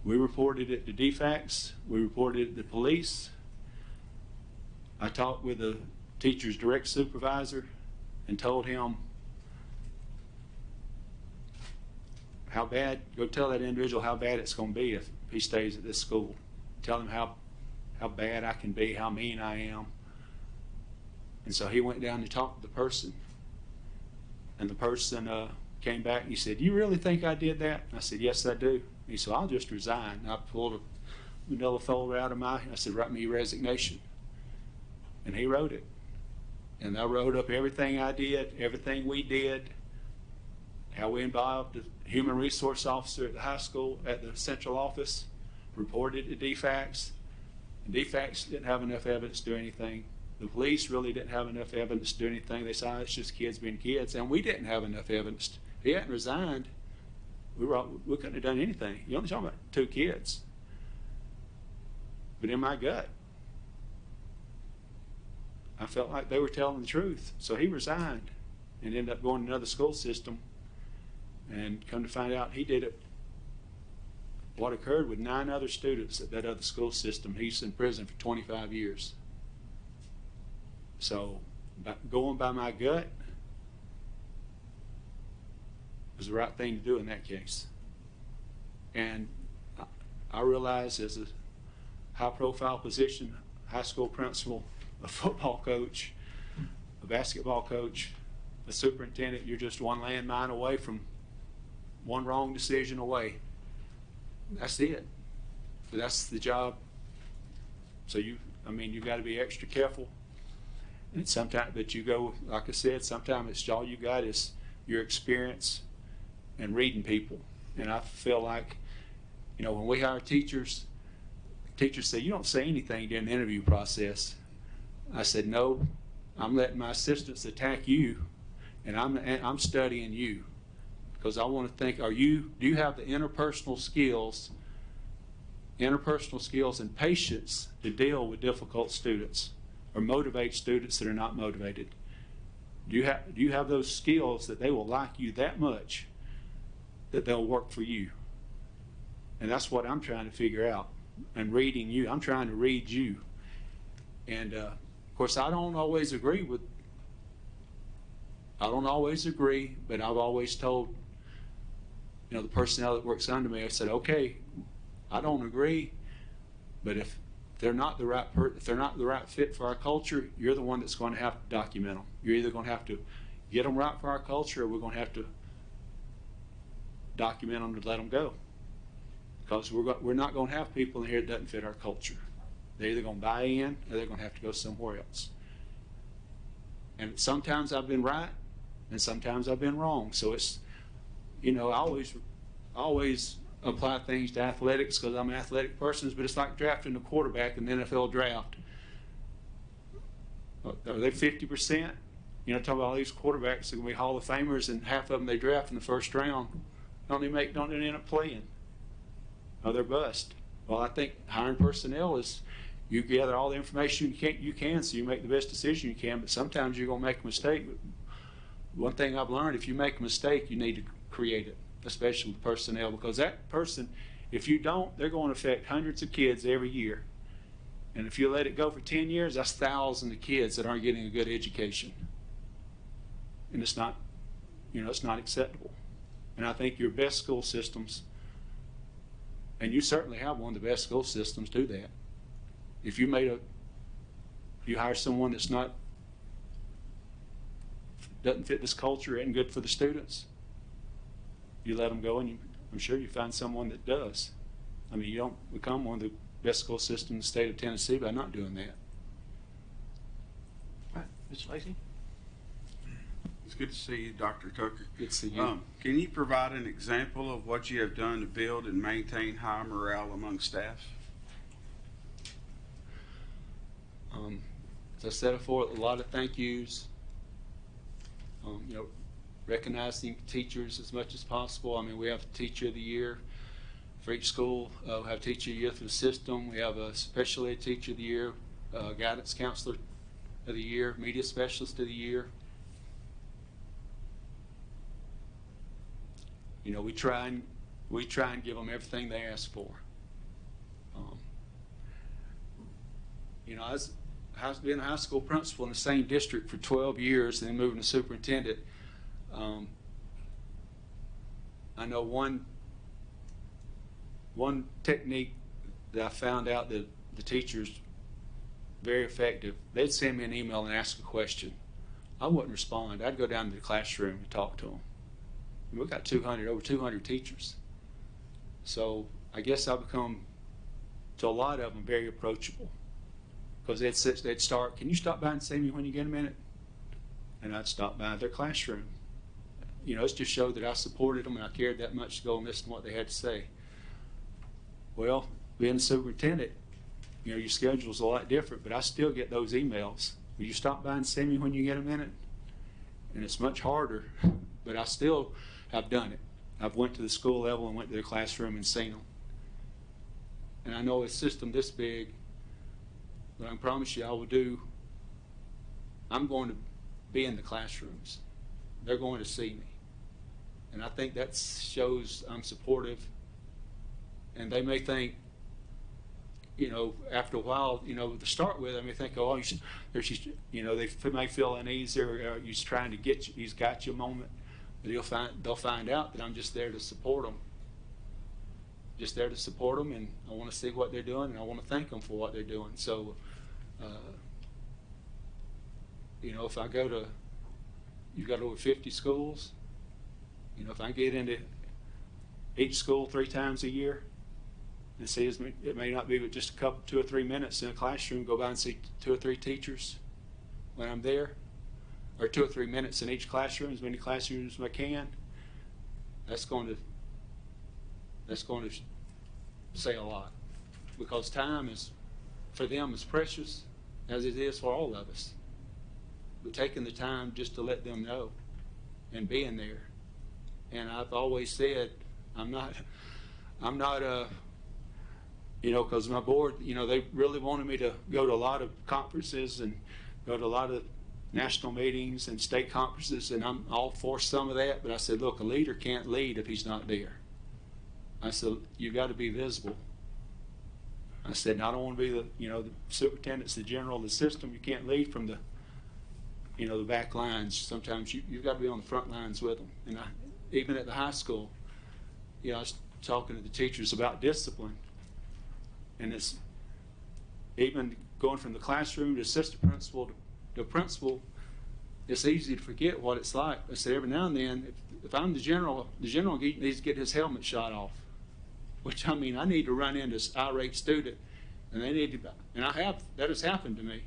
we reported it to DFACS. We reported it to police. I talked with the teacher's direct supervisor and told him how bad, go tell that individual how bad it's going to be if he stays at this school. Tell him how bad I can be, how mean I am. And so he went down to talk to the person. And the person came back and he said, "You really think I did that?" And I said, "Yes, I do." He said, "I'll just resign." And I pulled a manila folder out of I said, "Write me your resignation." And he wrote it. And I wrote up everything I did, everything we did, how we involved the human resource officer at the high school, at the central office, reported to DFACS. And DFACS didn't have enough evidence to do anything. The police really didn't have enough evidence to do anything. They said, "It's just kids being kids." And we didn't have enough evidence. If he hadn't resigned, we couldn't have done anything. You're only talking about two kids. But in my gut, I felt like they were telling the truth. So he resigned and ended up going to another school system. And come to find out, he did it. What occurred with 9 other students at that other school system, he's in prison for 25 years. So going by my gut was the right thing to do in that case. And I realize as a high-profile position, high school principal, a football coach, a basketball coach, a superintendent, you're just one landmine away from one wrong decision away. That's it. That's the job. So you've got to be extra careful. And sometimes, but you go, like I said, sometimes it's all you got is your experience and reading people. And I feel like, when we hire teachers say, "You don't say anything during the interview process." I said, "No, I'm letting my assistants attack you, and I'm studying you, because I want to think, do you have the interpersonal skills and patience to deal with difficult students or motivate students that are not motivated? Do you have those skills that they will like you that much that they'll work for you?" And that's what I'm trying to figure out. And reading you, I'm trying to read you. And of course, I don't always agree, but I've always told the personnel that works under me, I said, "Okay, I don't agree, but if they're not the right fit for our culture, you're the one that's going to have to document them. You're either going to have to get them right for our culture, or we're going to have to document them to let them go, because we're not going to have people in here that doesn't fit our culture. They're either going to buy in, or they're going to have to go somewhere else." And sometimes I've been right, and sometimes I've been wrong. So it's, I always apply things to athletics because I'm an athletic person, but it's like drafting a quarterback in the NFL draft. Are they 50%? Talk about all these quarterbacks that are going to be Hall of Famers, and half of them they draft in the first round don't end up playing. Oh, they're bust. Well, I think hiring personnel is you gather all the information you can so you make the best decision you can, but sometimes you're going to make a mistake. But one thing I've learned, if you make a mistake, you need to create it, especially with personnel, because that person, if you don't, they're going to affect hundreds of kids every year. And if you let it go for 10 years, that's thousands of kids that aren't getting a good education. And it's not, it's not acceptable. And I think your best school systems, and you certainly have one of the best school systems, do that. If you hire someone that's doesn't fit this culture, isn't good for the students, you let them go, and I'm sure you find someone that does. I mean, you don't become one of the best school systems in the state of Tennessee by not doing that. All right, Mr. Lacy? It's good to see you, Dr. Tucker. Good to see you. Can you provide an example of what you have done to build and maintain high morale among staff? As I said before, a lot of thank yous. Recognizing teachers as much as possible. I mean, we have Teacher of the Year for each school. We have Teacher of the Year for the system. We have a Special Ed Teacher of the Year, Guidance Counselor of the Year, Media Specialist of the Year. We try and give them everything they ask for. I was being a high school principal in the same district for 12 years and then moving to superintendent. I know one technique that I found out that the teachers very effective. They'd send me an email and ask a question. I wouldn't respond. I'd go down to the classroom and talk to them. We've got over 200 teachers. So I guess I've become, to a lot of them, very approachable. Because they'd start, can you stop by and see me when you get a minute? And I'd stop by their classroom. It's just showed that I supported them and I cared that much to go and listen to what they had to say. Well, being a superintendent, your schedule's a lot different, but I still get those emails. Will you stop by and see me when you get a minute? And it's much harder, but I still have done it. I've went to the school level and went to their classroom and seen them. And I know a system this big, but I can promise you I'm going to be in the classrooms. They're going to see me. And I think that shows I'm supportive. And they may think, after a while, to start with, they may think, oh, they may feel uneasy or he's trying to get you, he's got you a moment. But they'll find out that I'm just there to support them. Just there to support them, and I want to see what they're doing, and I want to thank them for what they're doing. So, if I go to, you've got over 50 schools, if I get into each school 3 times a year, and see, it may not be but just 2 or 3 minutes in a classroom, go by and see 2 or 3 teachers when I'm there, or 2 or 3 minutes in each classroom, as many classrooms as I can. That's going to say a lot, because time for them is precious as it is for all of us. But taking the time just to let them know and being there. And I've always said I'm not because my board, they really wanted me to go to a lot of conferences and go to a lot of national meetings and state conferences, and I'm all for some of that, but I said, look, a leader can't lead if he's not there. I said, you've got to be visible. I said, I don't want to be the superintendent's the general of the system. You can't lead from the back lines. Sometimes you've got to be on the front lines with them. And even at the high school, I was talking to the teachers about discipline. And it's even going from the classroom to assistant principal to principal, it's easy to forget what it's like. I said, every now and then, if I'm the general needs to get his helmet shot off. Which, I need to run into an irate student, and they need to, and that has happened to me.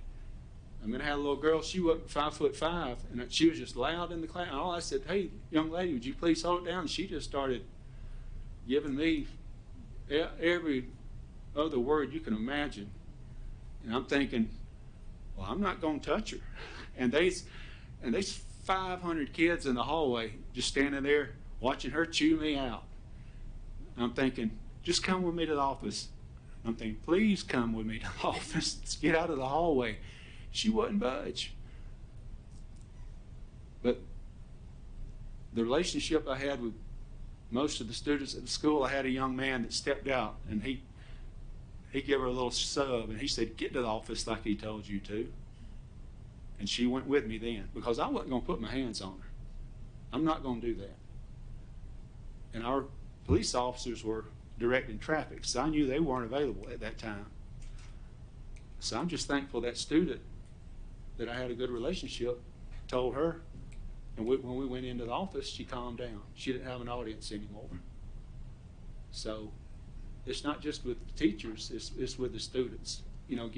I had a little girl, she wasn't 5'5", and she was just loud in the class. And I said, hey, young lady, would you please hold it down? And she just started giving me every other word you can imagine. And I'm thinking, well, I'm not going to touch her. And there's 500 kids in the hallway just standing there watching her chew me out. And I'm thinking, just come with me to the office. I'm thinking, please come with me to the office. Let's get out of the hallway. She wouldn't budge. But the relationship I had with most of the students at the school, I had a young man that stepped out, and he gave her a little sub, and he said, get to the office like he told you to. And she went with me then, because I wasn't going to put my hands on her. I'm not going to do that. And our police officers were directing traffic, so I knew they weren't available at that time. So I'm just thankful that student that I had a good relationship told her, and when we went into the office, she calmed down. She didn't have an audience anymore. So it's not just with the teachers, it's with the students. You know,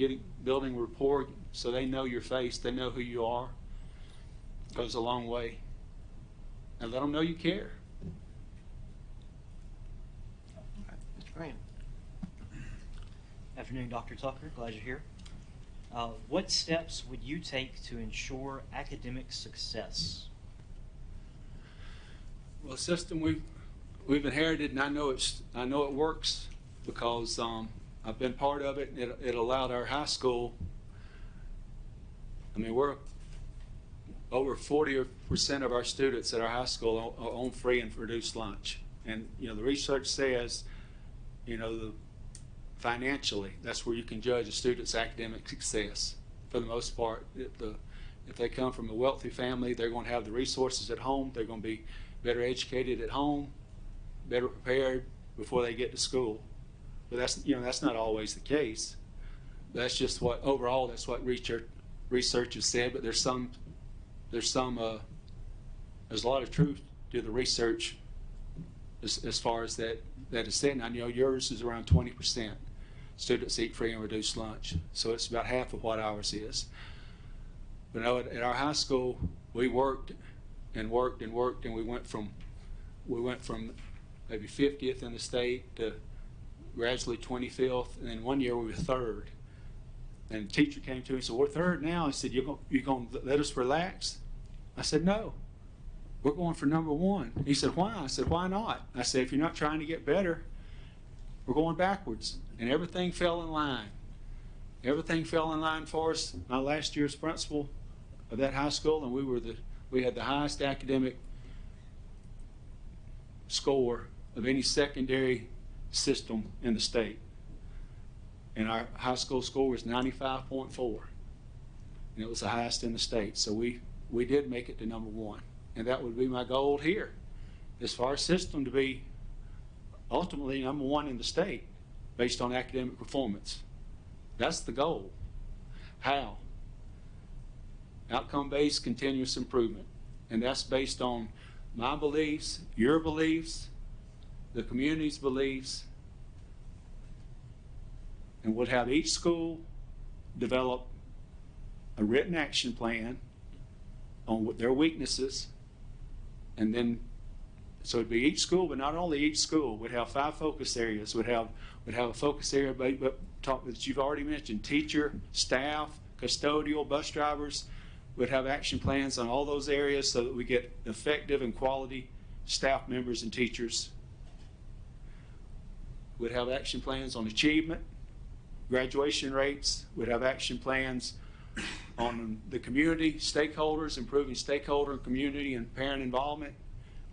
building rapport so they know your face, they know who you are, goes a long way. And let them know you care. Mr. Grant. Afternoon, Dr. Tucker. Glad you're here. What steps would you take to ensure academic success? Well, the system we've inherited, and I know it works because I've been part of it. And it allowed our high school. I mean, we're over 40% of our students at our high school are on free and reduced lunch, and you know the research says, you know, financially, that's where you can judge a student's academic success. For the most part, if they come from a wealthy family, they're going to have the resources at home. They're going to be better educated at home, better prepared before they get to school. But that's not always the case. That's just what overall. That's what research has said. But there's a lot of truth to the research as far as that is said. And I know yours is around 20%. Students eat free and reduced lunch, so it's about half of what ours is. But no, at our high school, we worked and worked and worked, and we went from maybe 50th in the state to gradually 25th, and then one year we were 3rd. And the teacher came to me and said, "We're 3rd now." I said, "You're going to let us relax?" I said, "No, we're going for number 1." He said, "Why?" I said, "Why not?" I said, "If you're not trying to get better, we're going backwards." And everything fell in line. Everything fell in line for us. My last year as principal of that high school, and we had the highest academic score of any secondary system in the state. And our high school score was 95.4. And it was the highest in the state. So we did make it to number 1. And that would be my goal here, as far as system, to be ultimately number 1 in the state based on academic performance. That's the goal. How? Outcome-based continuous improvement. And that's based on my beliefs, your beliefs, the community's beliefs, and would have each school develop a written action plan on what their weaknesses, and then so it'd be each school, but not only each school would have 5 focus areas. Would have a focus area that you've already mentioned: teacher, staff, custodial, bus drivers. Would have action plans on all those areas so that we get effective and quality staff members and teachers. Would have action plans on achievement, graduation rates. Would have action plans on the community, stakeholders, improving stakeholder and community and parent involvement.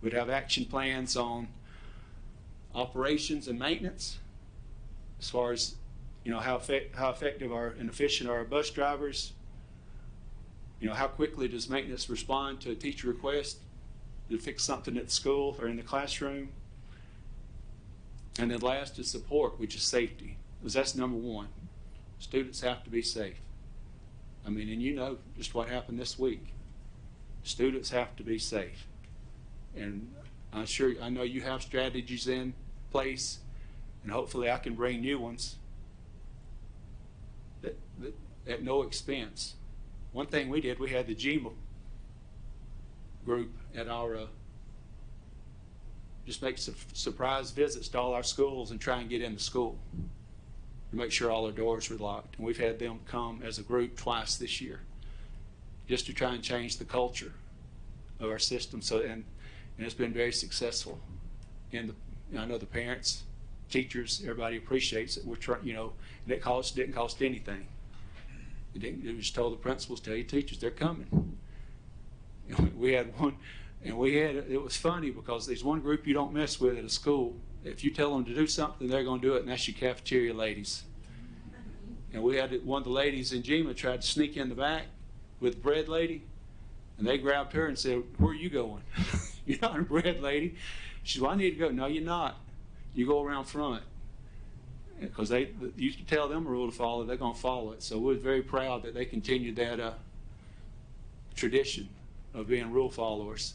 Would have action plans on operations and maintenance, as far as how effective and efficient are our bus drivers. How quickly does maintenance respond to a teacher request to fix something at the school or in the classroom. And then last is support, which is safety, because that's number 1. Students have to be safe. I mean, and just what happened this week. Students have to be safe. And I know you have strategies in place, and hopefully I can bring new ones that at no expense. One thing we did, we had the GMA group at our, just make surprise visits to all our schools and try and get into school to make sure all our doors were locked. And we've had them come as a group twice this year, just to try and change the culture of our system. And it's been very successful. And I know the parents, teachers, everybody appreciates it. We're trying, and it didn't cost anything. It was told the principals, tell your teachers they're coming. We had one, and it was funny because there's one group you don't mess with at a school. If you tell them to do something, they're going to do it, and that's your cafeteria ladies. And we had one of the ladies in GMA tried to sneak in the back with the bread lady, and they grabbed her and said, "Where are you going? You're not a bread lady." She said, "Well, I need to go." "No, you're not. You go around front." because you can tell them a rule to follow, they're going to follow it. So we're very proud that they continued that tradition of being rule followers.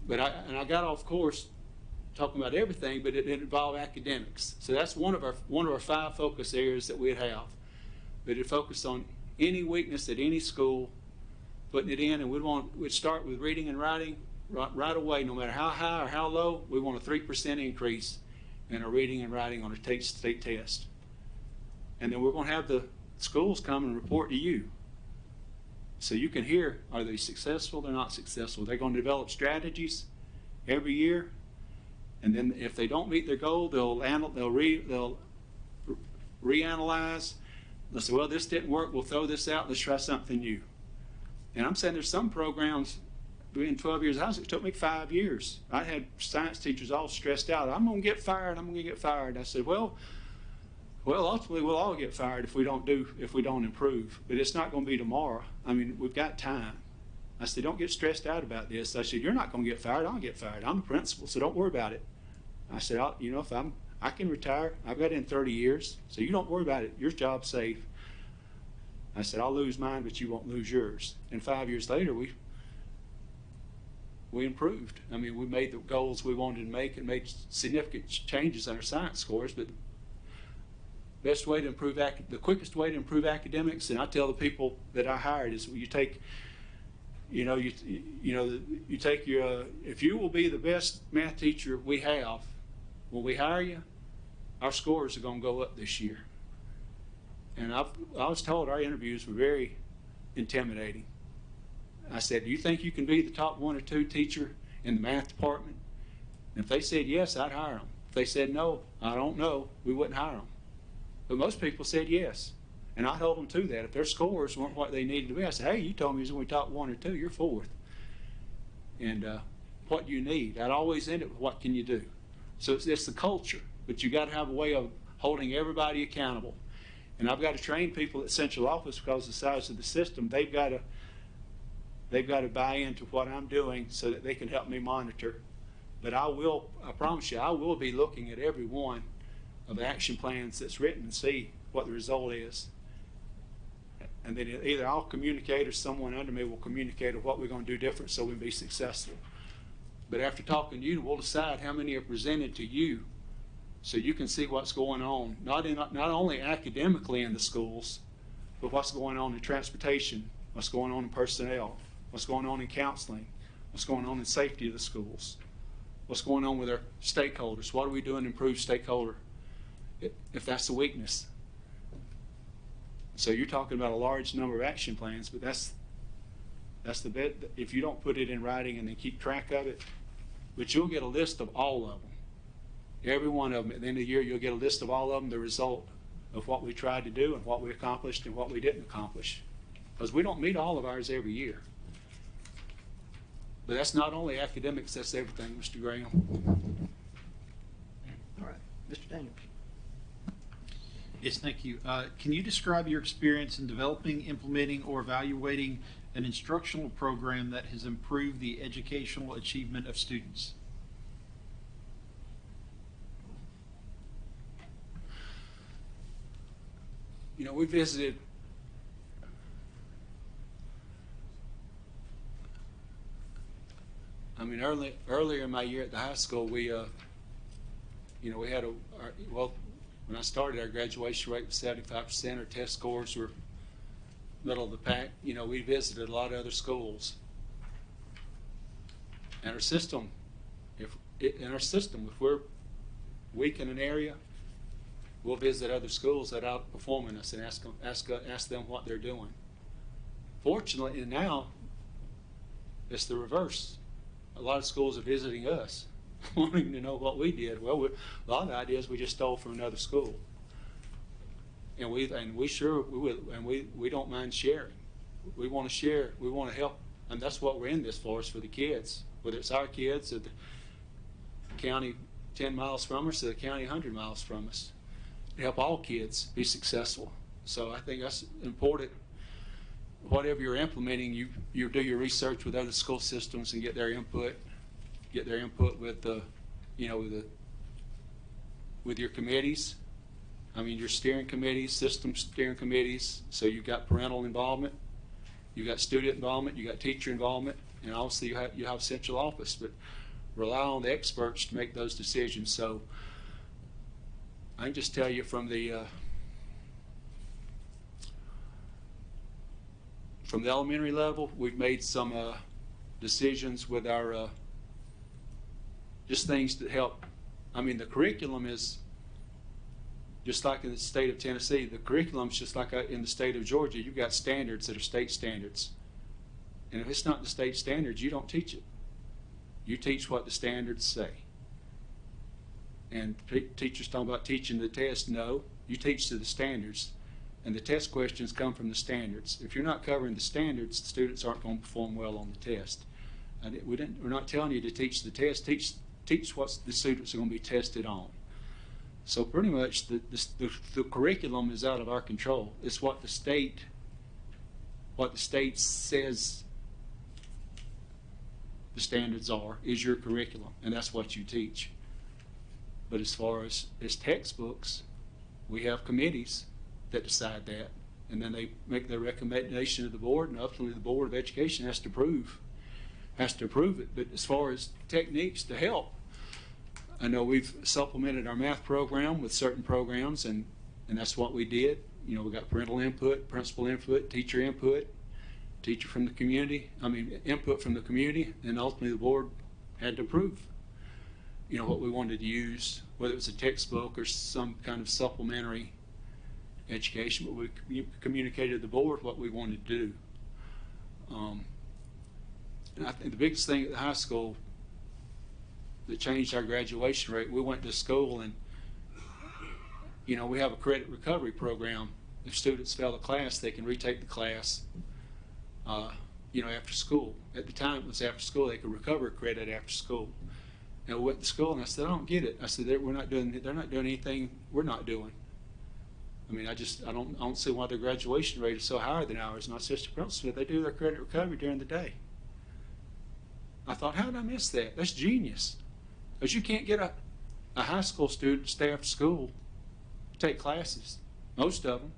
But I got off course talking about everything, but it involved academics. So that's one of our 5 focus areas that we'd have. But it focused on any weakness at any school, putting it in, and we'd start with reading and writing right away, no matter how high or how low. We want a 3% increase in our reading and writing on a state test. And then we're going to have the schools come and report to you. So you can hear, are they successful, they're not successful. They're going to develop strategies every year. And then if they don't meet their goal, they'll reanalyze. They'll say, well, this didn't work, we'll throw this out, let's try something new. And I'm saying there's some programs, being 12 years out, it took me 5 years. I had science teachers all stressed out. I'm going to get fired, I'm going to get fired. I said, well, ultimately we'll all get fired if we don't improve. But it's not going to be tomorrow. I mean, we've got time. I said, don't get stressed out about this. I said, you're not going to get fired, I'll get fired. I'm the principal, so don't worry about it. I said, if I can retire, I've got in 30 years, so you don't worry about it. Your job's safe. I said, I'll lose mine, but you won't lose yours. And 5 years later, we improved. I mean, we made the goals we wanted to make and made significant changes in our science scores. But the quickest way to improve academics, and I tell the people that I hired, is you take, you take your, if you will be the best math teacher we have, when we hire you, our scores are going to go up this year. And I was told our interviews were very intimidating. I said, do you think you can be the top 1 or 2 teacher in the math department? And if they said yes, I'd hire them. If they said no, I don't know, we wouldn't hire them. But most people said yes. And I held them to that. If their scores weren't what they needed to be, I said, hey, you told me you was only top 1 or 2, you're 4th. And what do you need? I'd always end it with, what can you do? So it's the culture, but you got to have a way of holding everybody accountable. And I've got to train people at central office, because of the size of the system, they've got to buy into what I'm doing so that they can help me monitor. But I promise you, I will be looking at every one of the action plans that's written and see what the result is. And then either I'll communicate or someone under me will communicate of what we're going to do different so we can be successful. But after talking to you, we'll decide how many are presented to you, so you can see what's going on, not only academically in the schools, but what's going on in transportation, what's going on in personnel, what's going on in counseling, what's going on in safety of the schools, what's going on with our stakeholders. What are we doing to improve stakeholder, if that's the weakness? So you're talking about a large number of action plans, but that's the bit. If you don't put it in writing and then keep track of it, but you'll get a list of all of them. Every one of them, at the end of the year, you'll get a list of all of them, the result of what we tried to do and what we accomplished and what we didn't accomplish. Because we don't meet all of ours every year. But that's not only academics, that's everything, Mr. Graham. All right, Mr. Daniels. Yes, thank you. Can you describe your experience in developing, implementing, or evaluating an instructional program that has improved the educational achievement of students? We visited earlier in my year at the high school, we had when I started, our graduation rate was 75%. Our test scores were middle of the pack. We visited a lot of other schools. And our system, if we're weak in an area, we'll visit other schools that are outperforming us and ask them what they're doing. Fortunately, now it's the reverse. A lot of schools are visiting us, wanting to know what we did. Well, a lot of the ideas we just stole from another school, and we don't mind sharing. We want to share. We want to help, and that's what we're in this for, is for the kids. Whether it's our kids or the county 10 miles from us or the county 100 miles from us, to help all kids be successful. So I think that's important. Whatever you're implementing, you do your research with other school systems and get their input. Get their input with with your committees. I mean, your steering committees, system steering committees, so you've got parental involvement, you've got student involvement, you've got teacher involvement, and obviously you have central office, but rely on the experts to make those decisions. So I can just tell you from the elementary level, we've made some decisions with our just things that help. I mean, the curriculum is just like in the state of Tennessee. The curriculum's just like in the state of Georgia. You've got standards that are state standards. And if it's not the state standards, you don't teach it. You teach what the standards say. And teachers talk about teaching the test. No, you teach to the standards. And the test questions come from the standards. If you're not covering the standards, the students aren't going to perform well on the test. And we're not telling you to teach the test. Teach what the students are going to be tested on. So pretty much the curriculum is out of our control. It's what the state says the standards are, is your curriculum, and that's what you teach. But as far as textbooks, we have committees that decide that, and then they make their recommendation to the board, and ultimately the Board of Education has to approve it. But as far as techniques to help, I know we've supplemented our math program with certain programs, and that's what we did. You know, we got parental input, principal input, teacher input, teacher from the community, input from the community, and ultimately the board had to approve, you know, what we wanted to use, whether it was a textbook or some kind of supplementary education, but we communicated to the board what we wanted to do. And I think the biggest thing at the high school that changed our graduation rate, we went to school and, you know, we have a credit recovery program. If students fail a class, they can retake the class, you know, after school. At the time it was after school, they could recover credit after school. And we went to school and I said, I don't get it. I said, they're not doing anything we're not doing. I mean, I don't see why their graduation rate is so higher than ours. And I said to principal, they do their credit recovery during the day. I thought, how did I miss that? That's genius. Because you can't get a high school student to stay after school to take classes, most of them.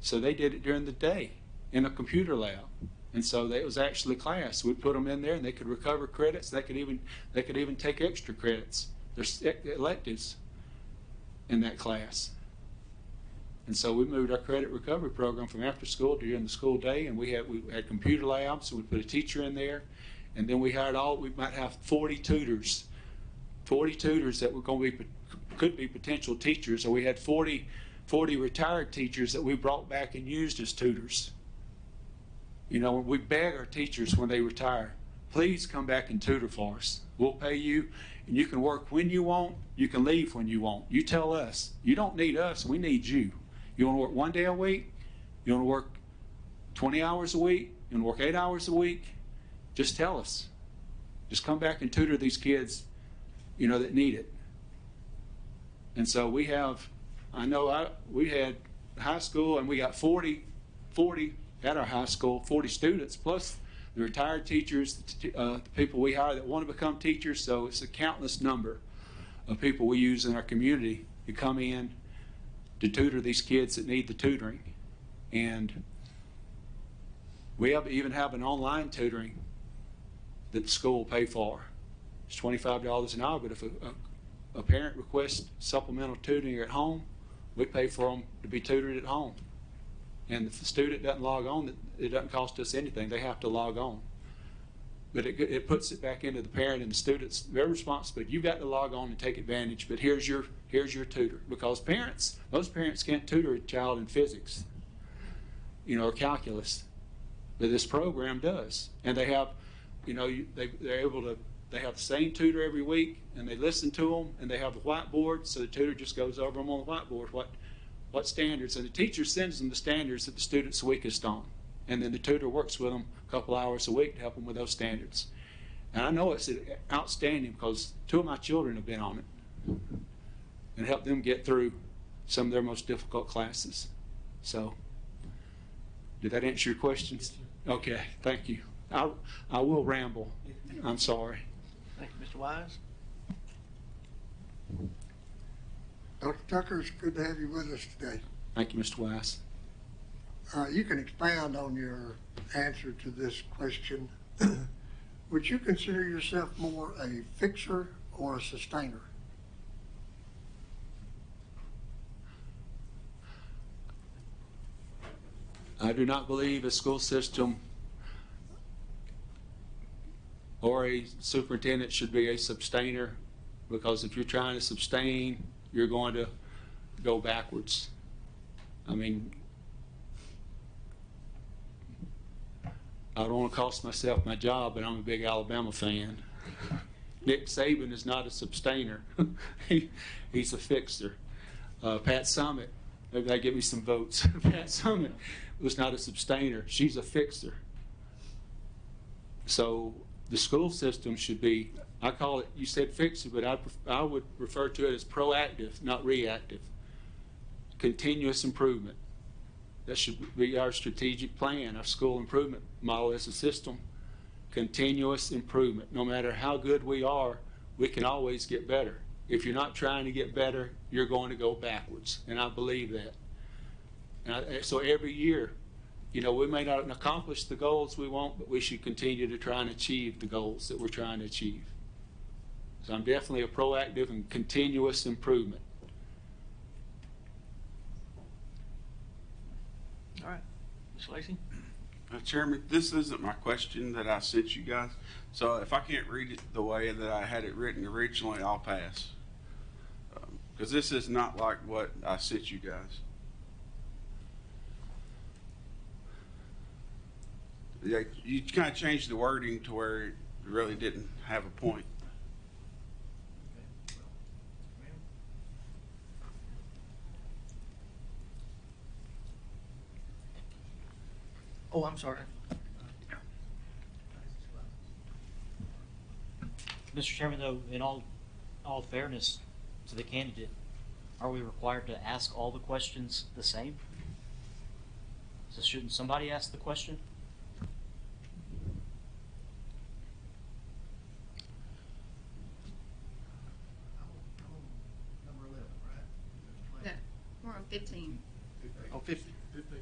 So they did it during the day in a computer lab. And so it was actually class. We'd put them in there and they could recover credits. They could even take extra credits. There's electives in that class. And so we moved our credit recovery program from after school to during the school day, and we had computer labs, so we put a teacher in there, and then we might have 40 tutors that were going to could be potential teachers. So we had 40 retired teachers that we brought back and used as tutors. You know, we beg our teachers when they retire, please come back and tutor for us. We'll pay you, and you can work when you want, you can leave when you want. You tell us. You don't need us, we need you. You want to work 1 day a week? You want to work 20 hours a week? You want to work 8 hours a week? Just tell us. Just come back and tutor these kids, you know, that need it. And so we had high school, and we got 40 at our high school, 40 students, plus the retired teachers, the people we hire that want to become teachers. So it's a countless number of people we use in our community to come in to tutor these kids that need the tutoring. And we even have an online tutoring that the school will pay for. It's $25 an hour, but if a parent requests supplemental tutoring at home, we pay for them to be tutored at home. And if the student doesn't log on, it doesn't cost us anything. They have to log on. But it puts it back into the parent and the students. They're responsible. You've got to log on and take advantage, but here's your tutor. Because most parents can't tutor a child in physics, you know, or calculus. But this program does. And they have, you know, they have the same tutor every week, and they listen to them, and they have a whiteboard, so the tutor just goes over them on the whiteboard, what standards, and the teacher sends them the standards that the student's weakest on. And then the tutor works with them a couple hours a week to help them with those standards. And I know it's outstanding because 2 of my children have been on it and helped them get through some of their most difficult classes. So, did that answer your questions? Okay, thank you. I will ramble. I'm sorry. Thank you, Mr. Wise. Dr. Tucker, it's good to have you with us today. Thank you, Mr. Weiss. You can expound on your answer to this question. Would you consider yourself more a fixer or a sustainer? I do not believe a school system or a superintendent should be a sustainer, because if you're trying to sustain, you're going to go backwards. I mean, I don't want to cost myself my job, but I'm a big Alabama fan. Nick Saban is not a sustainer. He's a fixer. Pat Summitt, maybe they give me some votes. Pat Summitt was not a sustainer. She's a fixer. So the school system should be, I call it, you said fixer, but I would refer to it as proactive, not reactive. Continuous improvement. That should be our strategic plan, our school improvement model as a system. Continuous improvement. No matter how good we are, we can always get better. If you're not trying to get better, you're going to go backwards, and I believe that. So every year, you know, we may not accomplish the goals we want, but we should continue to try and achieve the goals that we're trying to achieve. So I'm definitely a proactive and continuous improvement. All right, Ms. Lacy? Chairman, this isn't my question that I sent you guys, so if I can't read it the way that I had it written originally, I'll pass. Because this is not like what I sent you guys. Yeah, you kind of changed the wording to where it really didn't have a point. Oh, I'm sorry. Mr. Chairman, though, in all fairness to the candidate, are we required to ask all the questions the same? So shouldn't somebody ask the question? Number 11, right? No, we're on 15. Oh, 50. 15, Mr. Lee.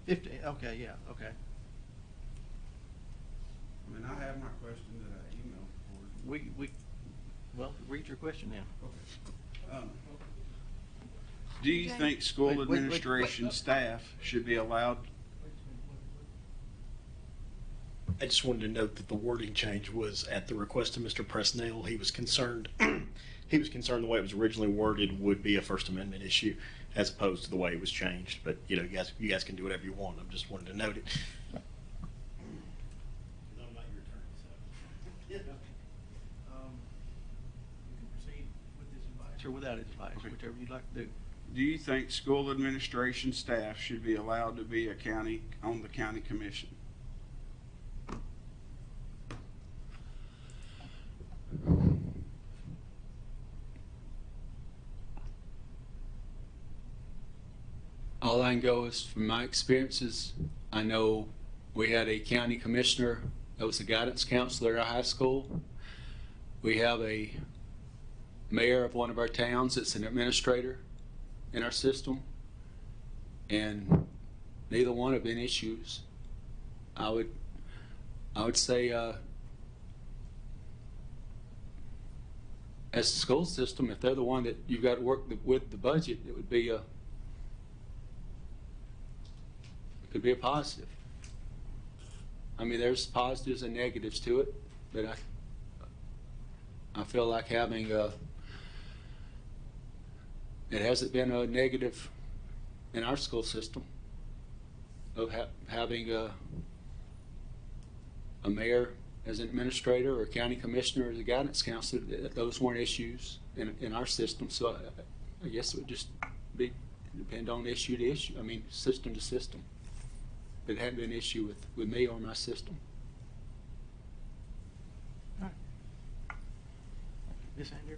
50, okay, yeah, okay. I mean, I have my question that I emailed for. Well, read your question now. Do you Okay. think school Wait, administration staff should be allowed? I just wanted to note that the wording change was at the request of Mr. Presnell. He was concerned, he was concerned the way it was originally worded would be a First Amendment issue as opposed to the way it was changed. But, you know, you guys can do whatever you want. I just wanted to note it. I'm not your attorney, so. You can proceed with this advice or without advice, Okay. whichever you'd like to do. Do you think school administration staff should be allowed to be on the county commission? All I can go is from my experiences. I know we had a county commissioner that was a guidance counselor at our high school. We have a mayor of one of our towns that's an administrator in our system, and neither one have been issues. I would say as a school system, if they're the one that you've got to work with the budget, it would be could be a positive. I mean, there's positives and negatives to it, but I feel like having it hasn't been a negative in our school system of having a mayor as an administrator or a county commissioner as a guidance counselor. Those weren't issues in our system, so I guess it would just depend on issue to issue. I mean, system to system. But it hadn't been an issue with me or my system. All right. Ms. Andrews?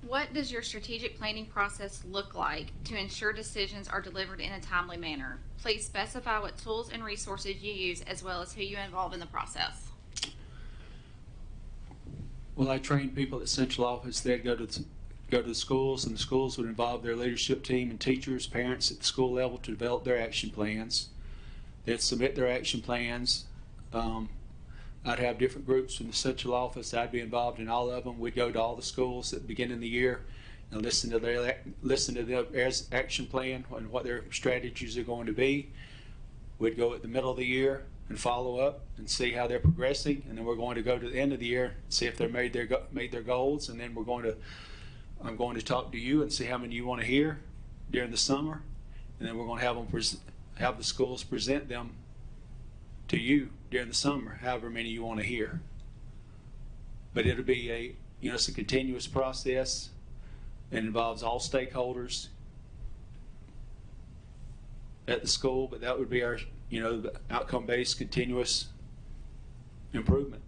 What does your strategic planning process look like to ensure decisions are delivered in a timely manner? Please specify what tools and resources you use as well as who you involve in the process. Well, I trained people at central office. They'd go to the schools, and the schools would involve their leadership team and teachers, parents at the school level to develop their action plans. They'd submit their action plans. I'd have different groups from the central office. I'd be involved in all of them. We'd go to all the schools at the beginning of the year and listen to their action plan and what their strategies are going to be. We'd go at the middle of the year and follow up and see how they're progressing, and then we're going to go to the end of the year and see if they're made their goals, and then I'm going to talk to you and see how many you want to hear during the summer, and then we're going to have the schools present them to you during the summer, however many you want to hear. But it'll be it's a continuous process. It involves all stakeholders at the school, but that would be our, the outcome-based continuous improvement.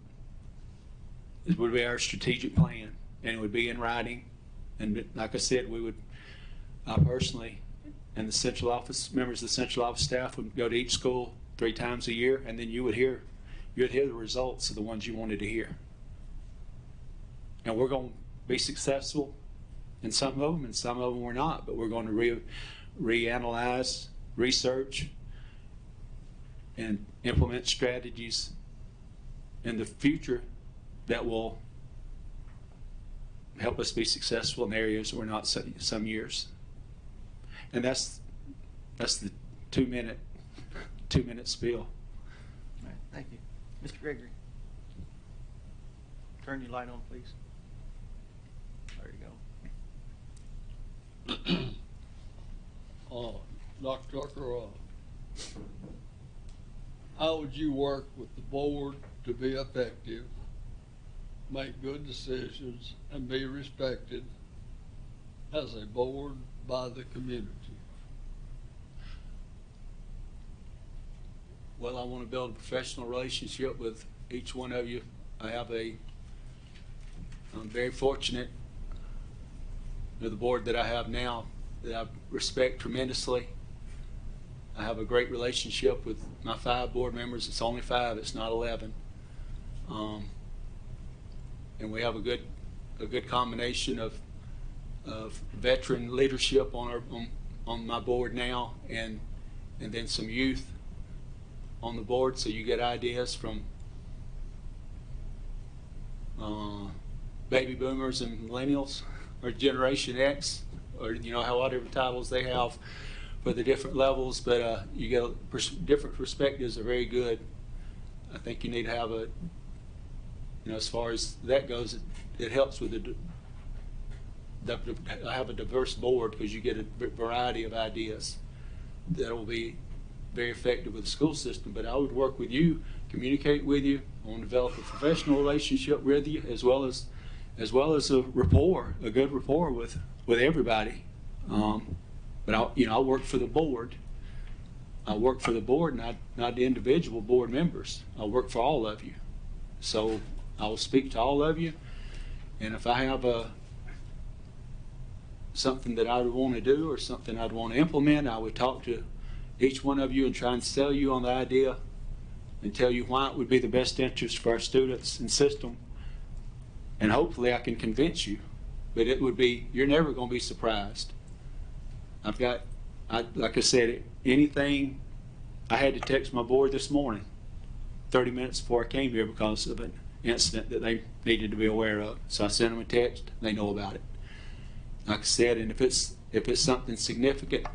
It would be our strategic plan, and it would be in writing. And like I said, I personally, and the central office members of the central office staff would go to each school 3 times a year, and then you'd hear the results of the ones you wanted to hear. And we're going to be successful in some of them, and some of them we're not. But we're going to reanalyze, research, and implement strategies in the future that will help us be successful in areas we're not some years. And that's the 2-minute spiel. All right, thank you. Mr. Gregory, turn your light on, please. There you go. Dr. Tucker, how would you work with the board to be effective, make good decisions, and be respected as a board by the community? Well, I want to build a professional relationship with each one of you. I'm very fortunate with the board that I have now, that I respect tremendously. I have a great relationship with my 5 board members. It's only 5, it's not 11. And we have a good combination of veteran leadership on my board now, and then some youth on the board, so you get ideas from baby boomers and millennials, or Generation X, or whatever titles they have for the different levels. But you get different perspectives are very good. I think you need to have as far as that goes, it helps with have a diverse board, because you get a variety of ideas that will be very effective with the school system. But I would work with you, communicate with you, I want to develop a professional relationship with you, as well as a good rapport with everybody. But I work for the board. I work for the board, not the individual board members. I work for all of you. So I will speak to all of you, and if I have something that I would want to do or something I'd want to implement, I would talk to each one of you and try and sell you on the idea and tell you why it would be the best interest for our students and system. And hopefully I can convince you, but you're never going to be surprised. Like I said, anything, I had to text my board this morning, 30 minutes before I came here, because of an incident that they needed to be aware of. So I sent them a text, they know about it. Like I said, and if it's something significant,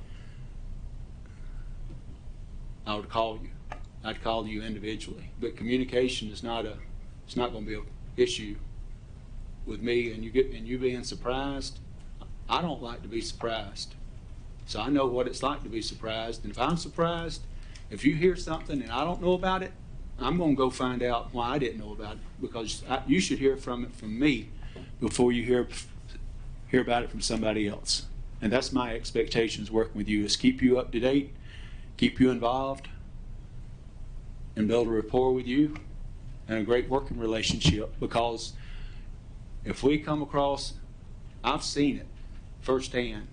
I would call you. I'd call you individually. But communication is it's not going to be an issue with me. And you being surprised, I don't like to be surprised. So I know what it's like to be surprised. And if I'm surprised, if you hear something and I don't know about it, I'm going to go find out why I didn't know about it, because you should hear from me before you hear about it from somebody else. And that's my expectations working with you, is keep you up to date, keep you involved, and build a rapport with you and a great working relationship. Because if we come across, I've seen it firsthand,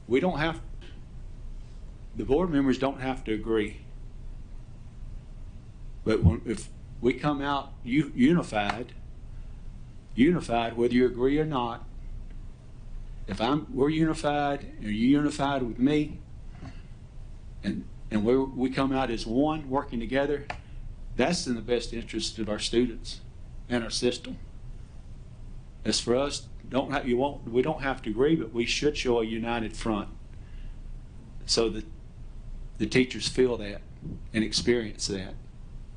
the board members don't have to agree. But if we come out unified, unified whether you agree or not. If we're unified, are you unified with me? And we come out as one, working together, that's in the best interest of our students and our system. As for us, we don't have to agree, but we should show a united front so that the teachers feel that and experience that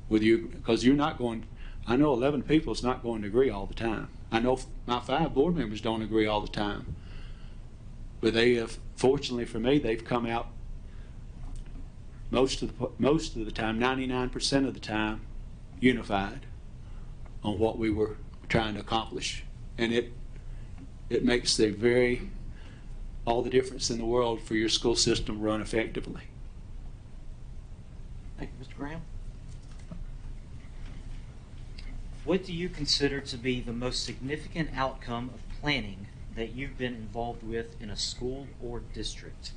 with you, because you're not going. I know 11 people is not going to agree all the time. I know my 5 board members don't agree all the time, but they have, fortunately for me, they've come out most of the time, 99% of the time, unified on what we were trying to accomplish, and it makes all the difference in the world for your school system run effectively. Thank you, Mr. Graham. What do you consider to be the most significant outcome of planning that you've been involved with in a school or district?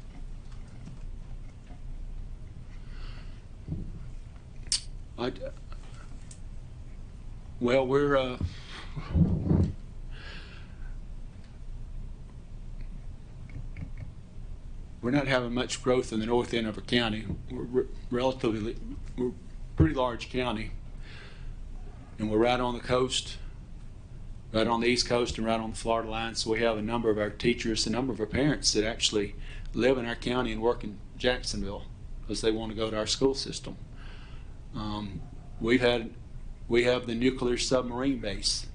Well, we're not having much growth in the north end of our county. We're a pretty large county, and we're right on the coast, right on the East Coast and right on the Florida line. So we have a number of our teachers, a number of our parents that actually live in our county and work in Jacksonville because they want to go to our school system. We have the nuclear submarine base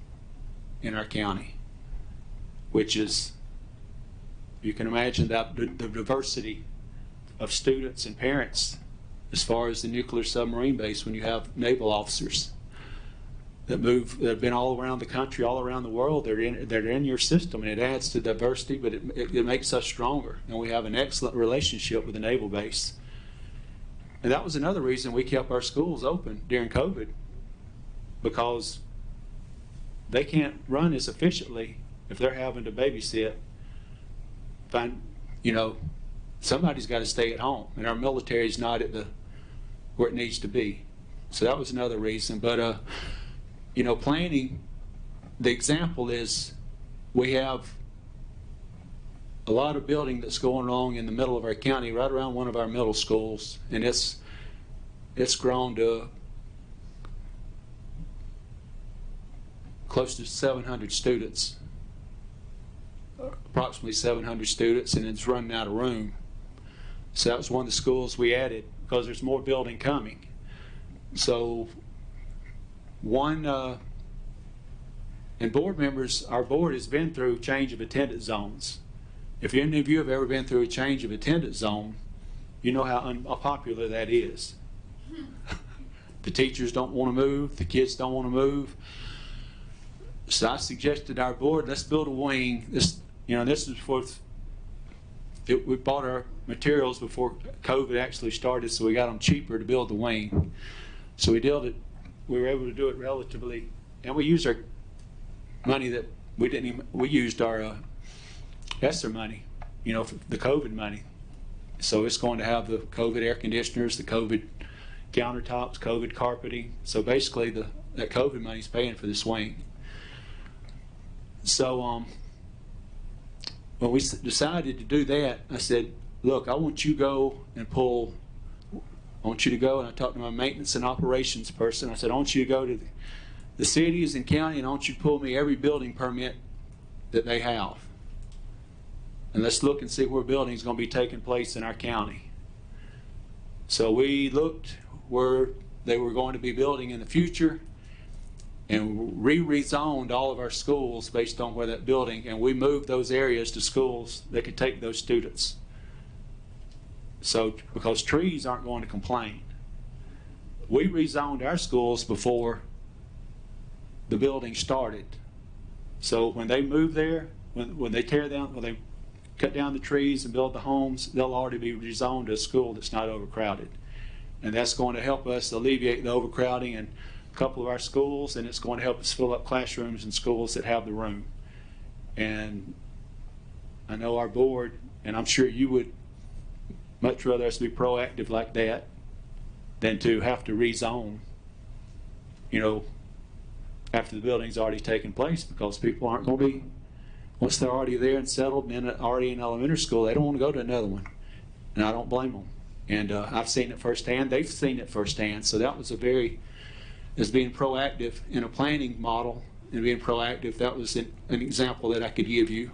in our county, which is, you can imagine that the diversity of students and parents as far as the nuclear submarine base when you have naval officers that have been all around the country, all around the world. They're in your system, and it adds to diversity, but it makes us stronger. And we have an excellent relationship with the naval base. And that was another reason we kept our schools open during COVID, because they can't run as efficiently if they're having to babysit. Somebody's got to stay at home, and our military is not where it needs to be. So that was another reason. But planning, the example is we have a lot of building that's going along in the middle of our county, right around one of our middle schools, and it's grown to close to 700 students, approximately 700 students, and it's running out of room. So that was one of the schools we added because there's more building coming. So and board members, our board has been through change of attendance zones. If any of you have ever been through a change of attendance zone, you know how unpopular that is. The teachers don't want to move, the kids don't want to move. So I suggested our board, let's build a wing. This is before we bought our materials before COVID actually started, so we got them cheaper to build the wing. So we were able to do it relatively, and we used our money that we used our ESSER money, for the COVID money. So it's going to have the COVID air conditioners, the COVID countertops, COVID carpeting. So basically that COVID money is paying for this wing. So when we decided to do that, I said, look, I want you to go, and I talked to my maintenance and operations person. I said, I want you to go to the cities and county, and I want you to pull me every building permit that they have. And let's look and see where building is going to be taking place in our county. So we looked where they were going to be building in the future, and rezoned all of our schools based on where that building, and we moved those areas to schools that could take those students. So, because trees aren't going to complain. We rezoned our schools before the building started. So when they move there, when they cut down the trees and build the homes, they'll already be rezoned to a school that's not overcrowded. And that's going to help us alleviate the overcrowding in a couple of our schools, and it's going to help us fill up classrooms in schools that have the room. And I know our board, and I'm sure you would much rather us be proactive like that than to have to rezone, after the building's already taken place, because people aren't going to be, once they're already there and settled and already in elementary school, they don't want to go to another one. And I don't blame them. And I've seen it firsthand. They've seen it firsthand. So that was as being proactive in a planning model and being proactive, that was an example that I could give you.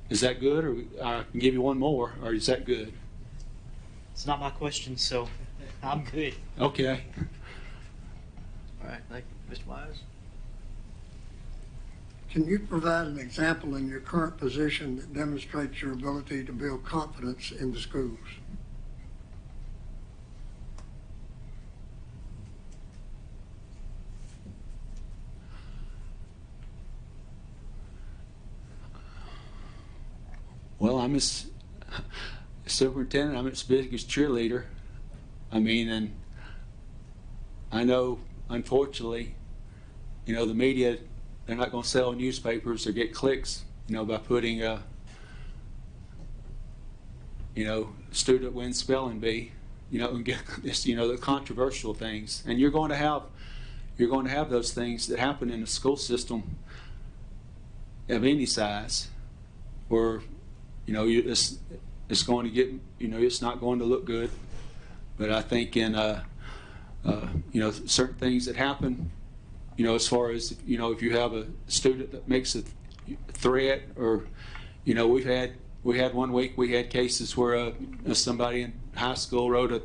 Is that good, or I can give you one more, or is that good? It's not my question, so I'm good. Okay. All right, thank you. Mr. Wise? Can you provide an example in your current position that demonstrates your ability to build confidence in the schools? Well, I'm his superintendent. I'm his biggest cheerleader. I mean, and I know, unfortunately, you know, the media, they're not going to sell newspapers or get clicks, you know, by putting, you know, student wins spelling bee, you know, and get this, you know, the controversial things. And you're going to have those things that happen in the school system of any size, where, you know, it's going to get, you know, it's not going to look good. But I think in, you know, certain things that happen, you know, as far as, you know, if you have a student that makes a threat, or, you know, we had 1 week, we had cases where somebody in high school wrote a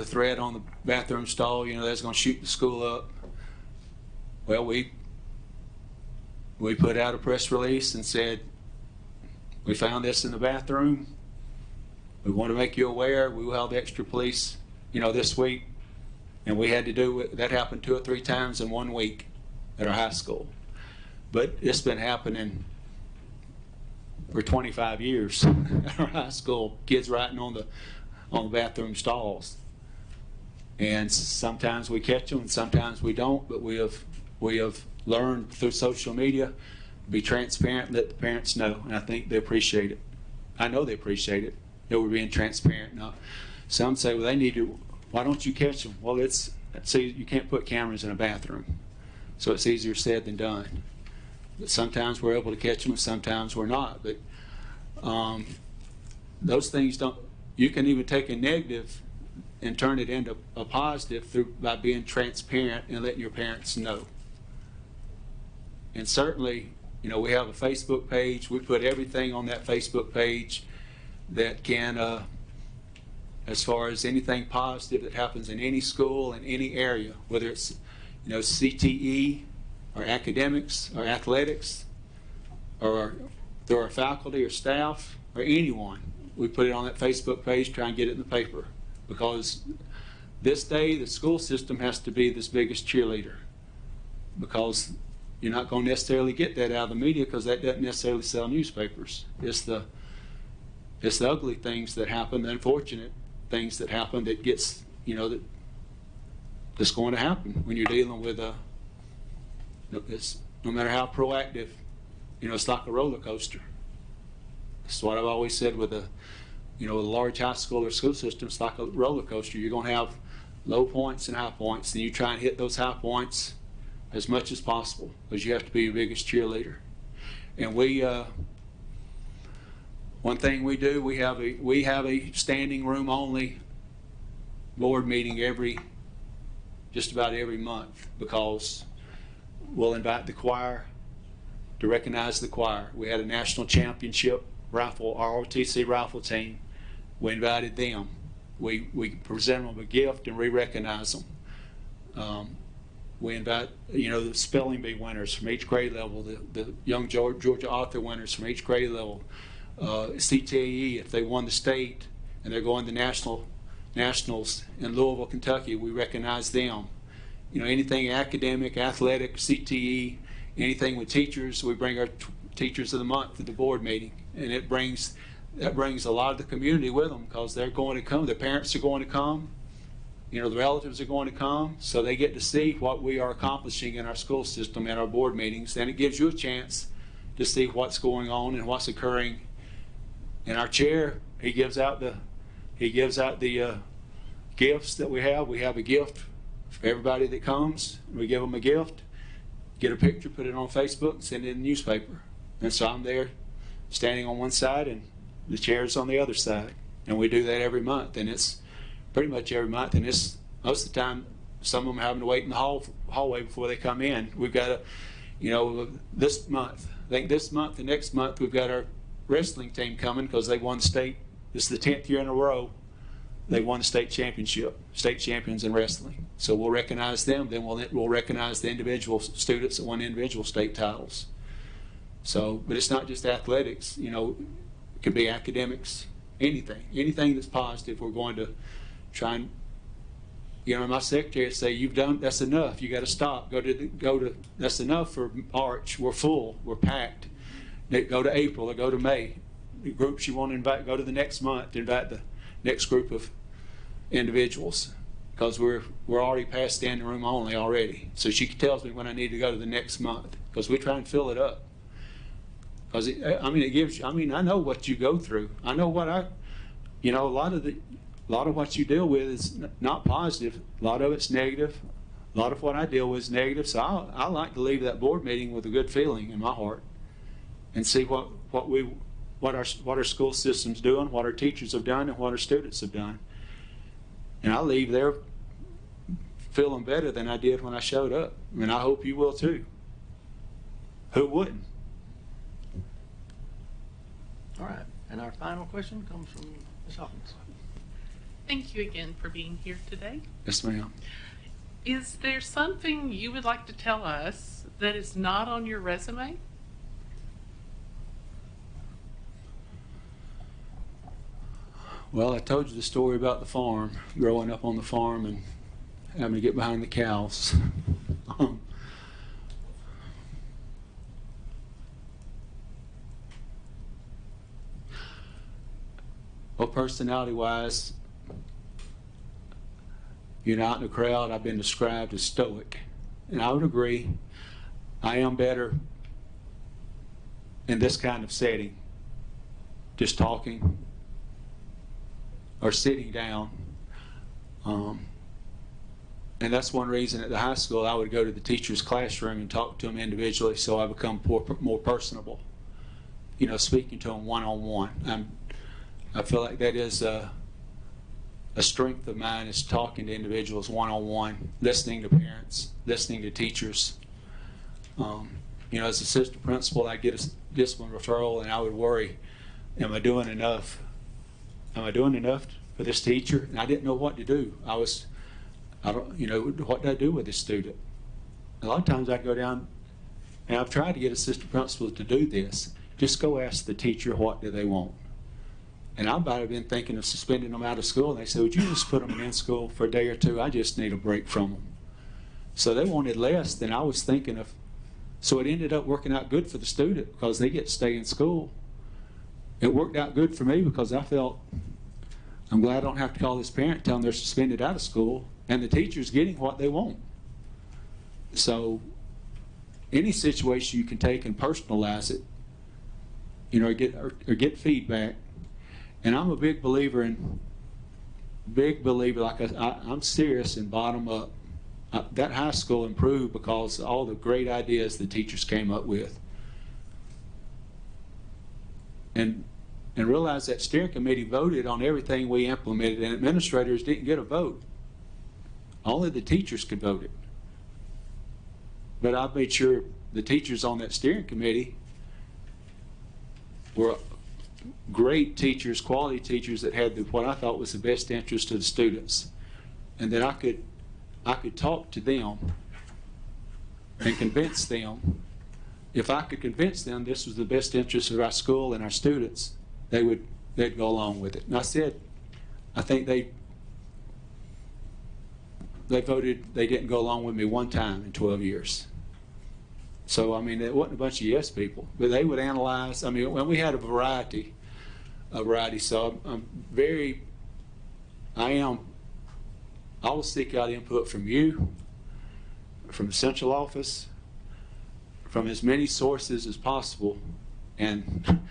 threat on the bathroom stall, you know, that's going to shoot the school up. Well, we put out a press release and said, we found this in the bathroom. We want to make you aware. We will have extra police, you know, this week. And we had to do it. That happened 2 or 3 times in 1 week at our high school. But it's been happening for 25 years at our high school. Kids writing on the bathroom stalls. And sometimes we catch them and sometimes we don't. But we have learned through social media to be transparent and let the parents know. And I think they appreciate it. I know they appreciate it. That we're being transparent. Now, some say, well, they need to. Why don't you catch them? Well, you can't put cameras in a bathroom, so it's easier said than done. But sometimes we're able to catch them, and sometimes we're not. But those things don't. You can even take a negative and turn it into a positive by being transparent and letting your parents know. And certainly, you know, we have a Facebook page. We put everything on that Facebook page that can, as far as anything positive that happens in any school, in any area, whether it's, you know, CTE or academics or athletics or through our faculty or staff or anyone, we put it on that Facebook page, try and get it in the paper. Because this day, the school system has to be this biggest cheerleader, because you're not going to necessarily get that out of the media, because that doesn't necessarily sell newspapers. It's the ugly things that happen, the unfortunate things that happen that gets, you know, that's going to happen when you're dealing with no matter how proactive, you know, it's like a roller coaster. That's what I've always said with a large high school or school system. It's like a roller coaster. You're going to have low points and high points, and you try and hit those high points as much as possible, because you have to be your biggest cheerleader. And one thing we do, we have a standing room only board meeting just about every month, because we'll invite the choir to recognize the choir. We had a national championship rifle, ROTC rifle team. We invited them. We present them a gift and re-recognize them. We invite, you know, the spelling bee winners from each grade level, the young Georgia author winners from each grade level. CTE, if they won the state and they're going to nationals in Louisville, Kentucky, we recognize them. You know, anything academic, athletic, CTE, anything with teachers, we bring our teachers of the month to the board meeting, and that brings a lot of the community with them, because they're going to come, the parents are going to come, you know, the relatives are going to come, so they get to see what we are accomplishing in our school system at our board meetings, and it gives you a chance to see what's going on and what's occurring. And our chair, he gives out the gifts that we have a gift for everybody that comes. We give them a gift, get a picture, put it on Facebook, and send it in the newspaper. And so I'm there standing on one side and the chair's on the other side. And we do that every month, and it's pretty much every month. And it's most of the time, some of them having to wait in the hallway before they come in. We've got this month, I think this month and next month, we've got our wrestling team coming because they won state. This is the 10th year in a row they won the state championship, state champions in wrestling. So we'll recognize them. Then we'll recognize the individual students that won individual state titles. So, but it's not just athletics. It could be academics, anything that's positive. We're going to try and, my secretary would say, "You've done. That's enough. You got to stop. Go to. That's enough for March. We're full. We're packed. Go to April or go to May. The groups you want to invite, go to the next month. Invite the next group of individuals, because we're already past standing room only already." So she tells me when I need to go to the next month, because we try and fill it up. Because it gives you. I know what you go through. I know what a lot of what you deal with is not positive. A lot of it's negative. A lot of what I deal with is negative. So I like to leave that board meeting with a good feeling in my heart, and see what our school system's doing, what our teachers have done, and what our students have done. And I leave there feeling better than I did when I showed up. And I hope you will too. Who wouldn't? All right. And our final question comes from Ms. Hawkins. Thank you again for being here today. Yes, ma'am. Is there something you would like to tell us that is not on your resume? Well, I told you the story about the farm, growing up on the farm and having to get behind the cows. Well, personality-wise, out in the crowd, I've been described as stoic. And I would agree, I am better in this kind of setting, just talking or sitting down. And that's one reason at the high school I would go to the teacher's classroom and talk to them individually, so I become more personable, speaking to them one-on-one. I feel like that is a strength of mine, is talking to individuals one-on-one, listening to parents, listening to teachers. As assistant principal, I get a discipline referral, and I would worry, am I doing enough? Am I doing enough for this teacher? And I didn't know what to do. What do I do with this student? A lot of times I'd go down, and I've tried to get assistant principals to do this. Just go ask the teacher, what do they want? And I might have been thinking of suspending them out of school. And they said, would you just put them in school for a day or two? I just need a break from them. So they wanted less than I was thinking of. So it ended up working out good for the student because they get to stay in school. It worked out good for me because I felt, I'm glad I don't have to call this parent and tell them they're suspended out of school. And the teacher's getting what they want. So any situation you can take and personalize it, or get feedback. And I'm a big believer, like I'm serious and bottom up. That high school improved because of all the great ideas the teachers came up with. And realize that steering committee voted on everything we implemented, and administrators didn't get a vote. Only the teachers could vote it. But I made sure the teachers on that steering committee were great teachers, quality teachers that had what I thought was the best interest of the students, and that I could talk to them and convince them. If I could convince them this was the best interest of our school and our students, they'd go along with it. And I think they voted. They didn't go along with me one time in 12 years. So, it wasn't a bunch of yes people, but they would analyze. When we had a variety, so I will seek out input from you, from the central office, from as many sources as possible, and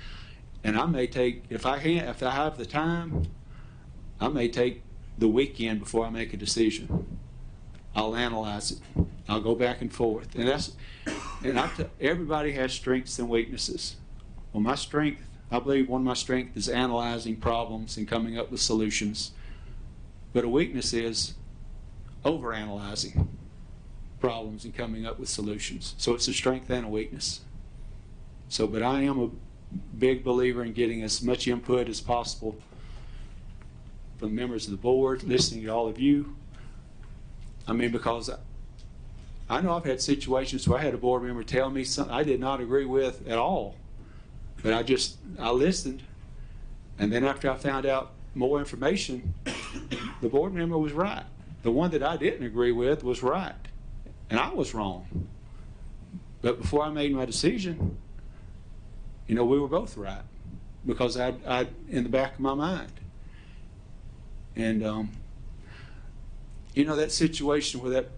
I may take, if I have the time, I may take the weekend before I make a decision. I'll analyze it. I'll go back and forth. Everybody has strengths and weaknesses. Well, my strength, I believe one of my strengths is analyzing problems and coming up with solutions. But a weakness is overanalyzing problems and coming up with solutions. So it's a strength and a weakness. So, but I am a big believer in getting as much input as possible from members of the board, listening to all of you. I mean, because I know I've had situations where I had a board member tell me something I did not agree with at all. But I listened. And then after I found out more information, the board member was right. The one that I didn't agree with was right. And I was wrong. But before I made my decision, we were both right. Because I in the back of my mind. And, that situation where that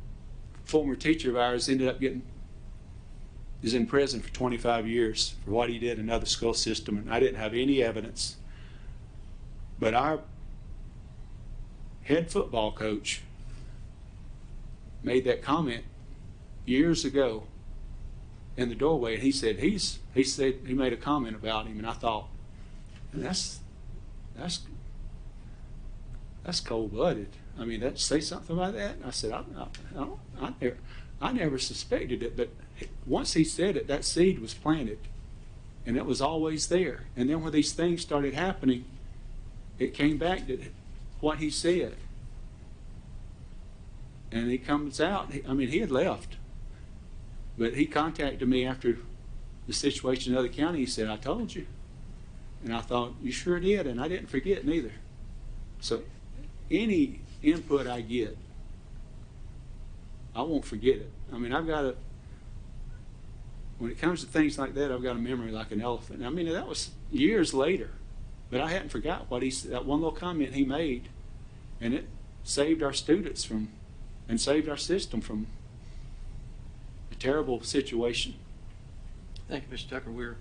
former teacher of ours ended up is in prison for 25 years for what he did in another school system, and I didn't have any evidence. But our head football coach made that comment years ago in the doorway, and he said he made a comment about him, and I thought, that's cold-blooded. I mean, say something about that? And I said, I never suspected it, but once he said it, that seed was planted, and it was always there. And then when these things started happening, it came back to what he said. And he comes out, he had left, but he contacted me after the situation in other county. He said, I told you. And I thought, you sure did, and I didn't forget neither. So any input I get, I won't forget it. When it comes to things like that, I've got a memory like an elephant. That was years later, but I hadn't forgot what he said, that one little comment he made, and it saved our students and saved our system from a terrible situation. Thank you, Mr. Tucker. We're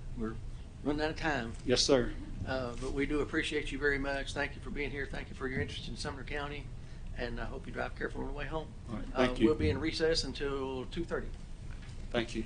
running out of time. Yes, sir. But we do appreciate you very much. Thank you for being here. Thank you for your interest in Sumner County. And I hope you drive careful on the way home. All right, thank you. We'll be in recess until 2:30. Thank you.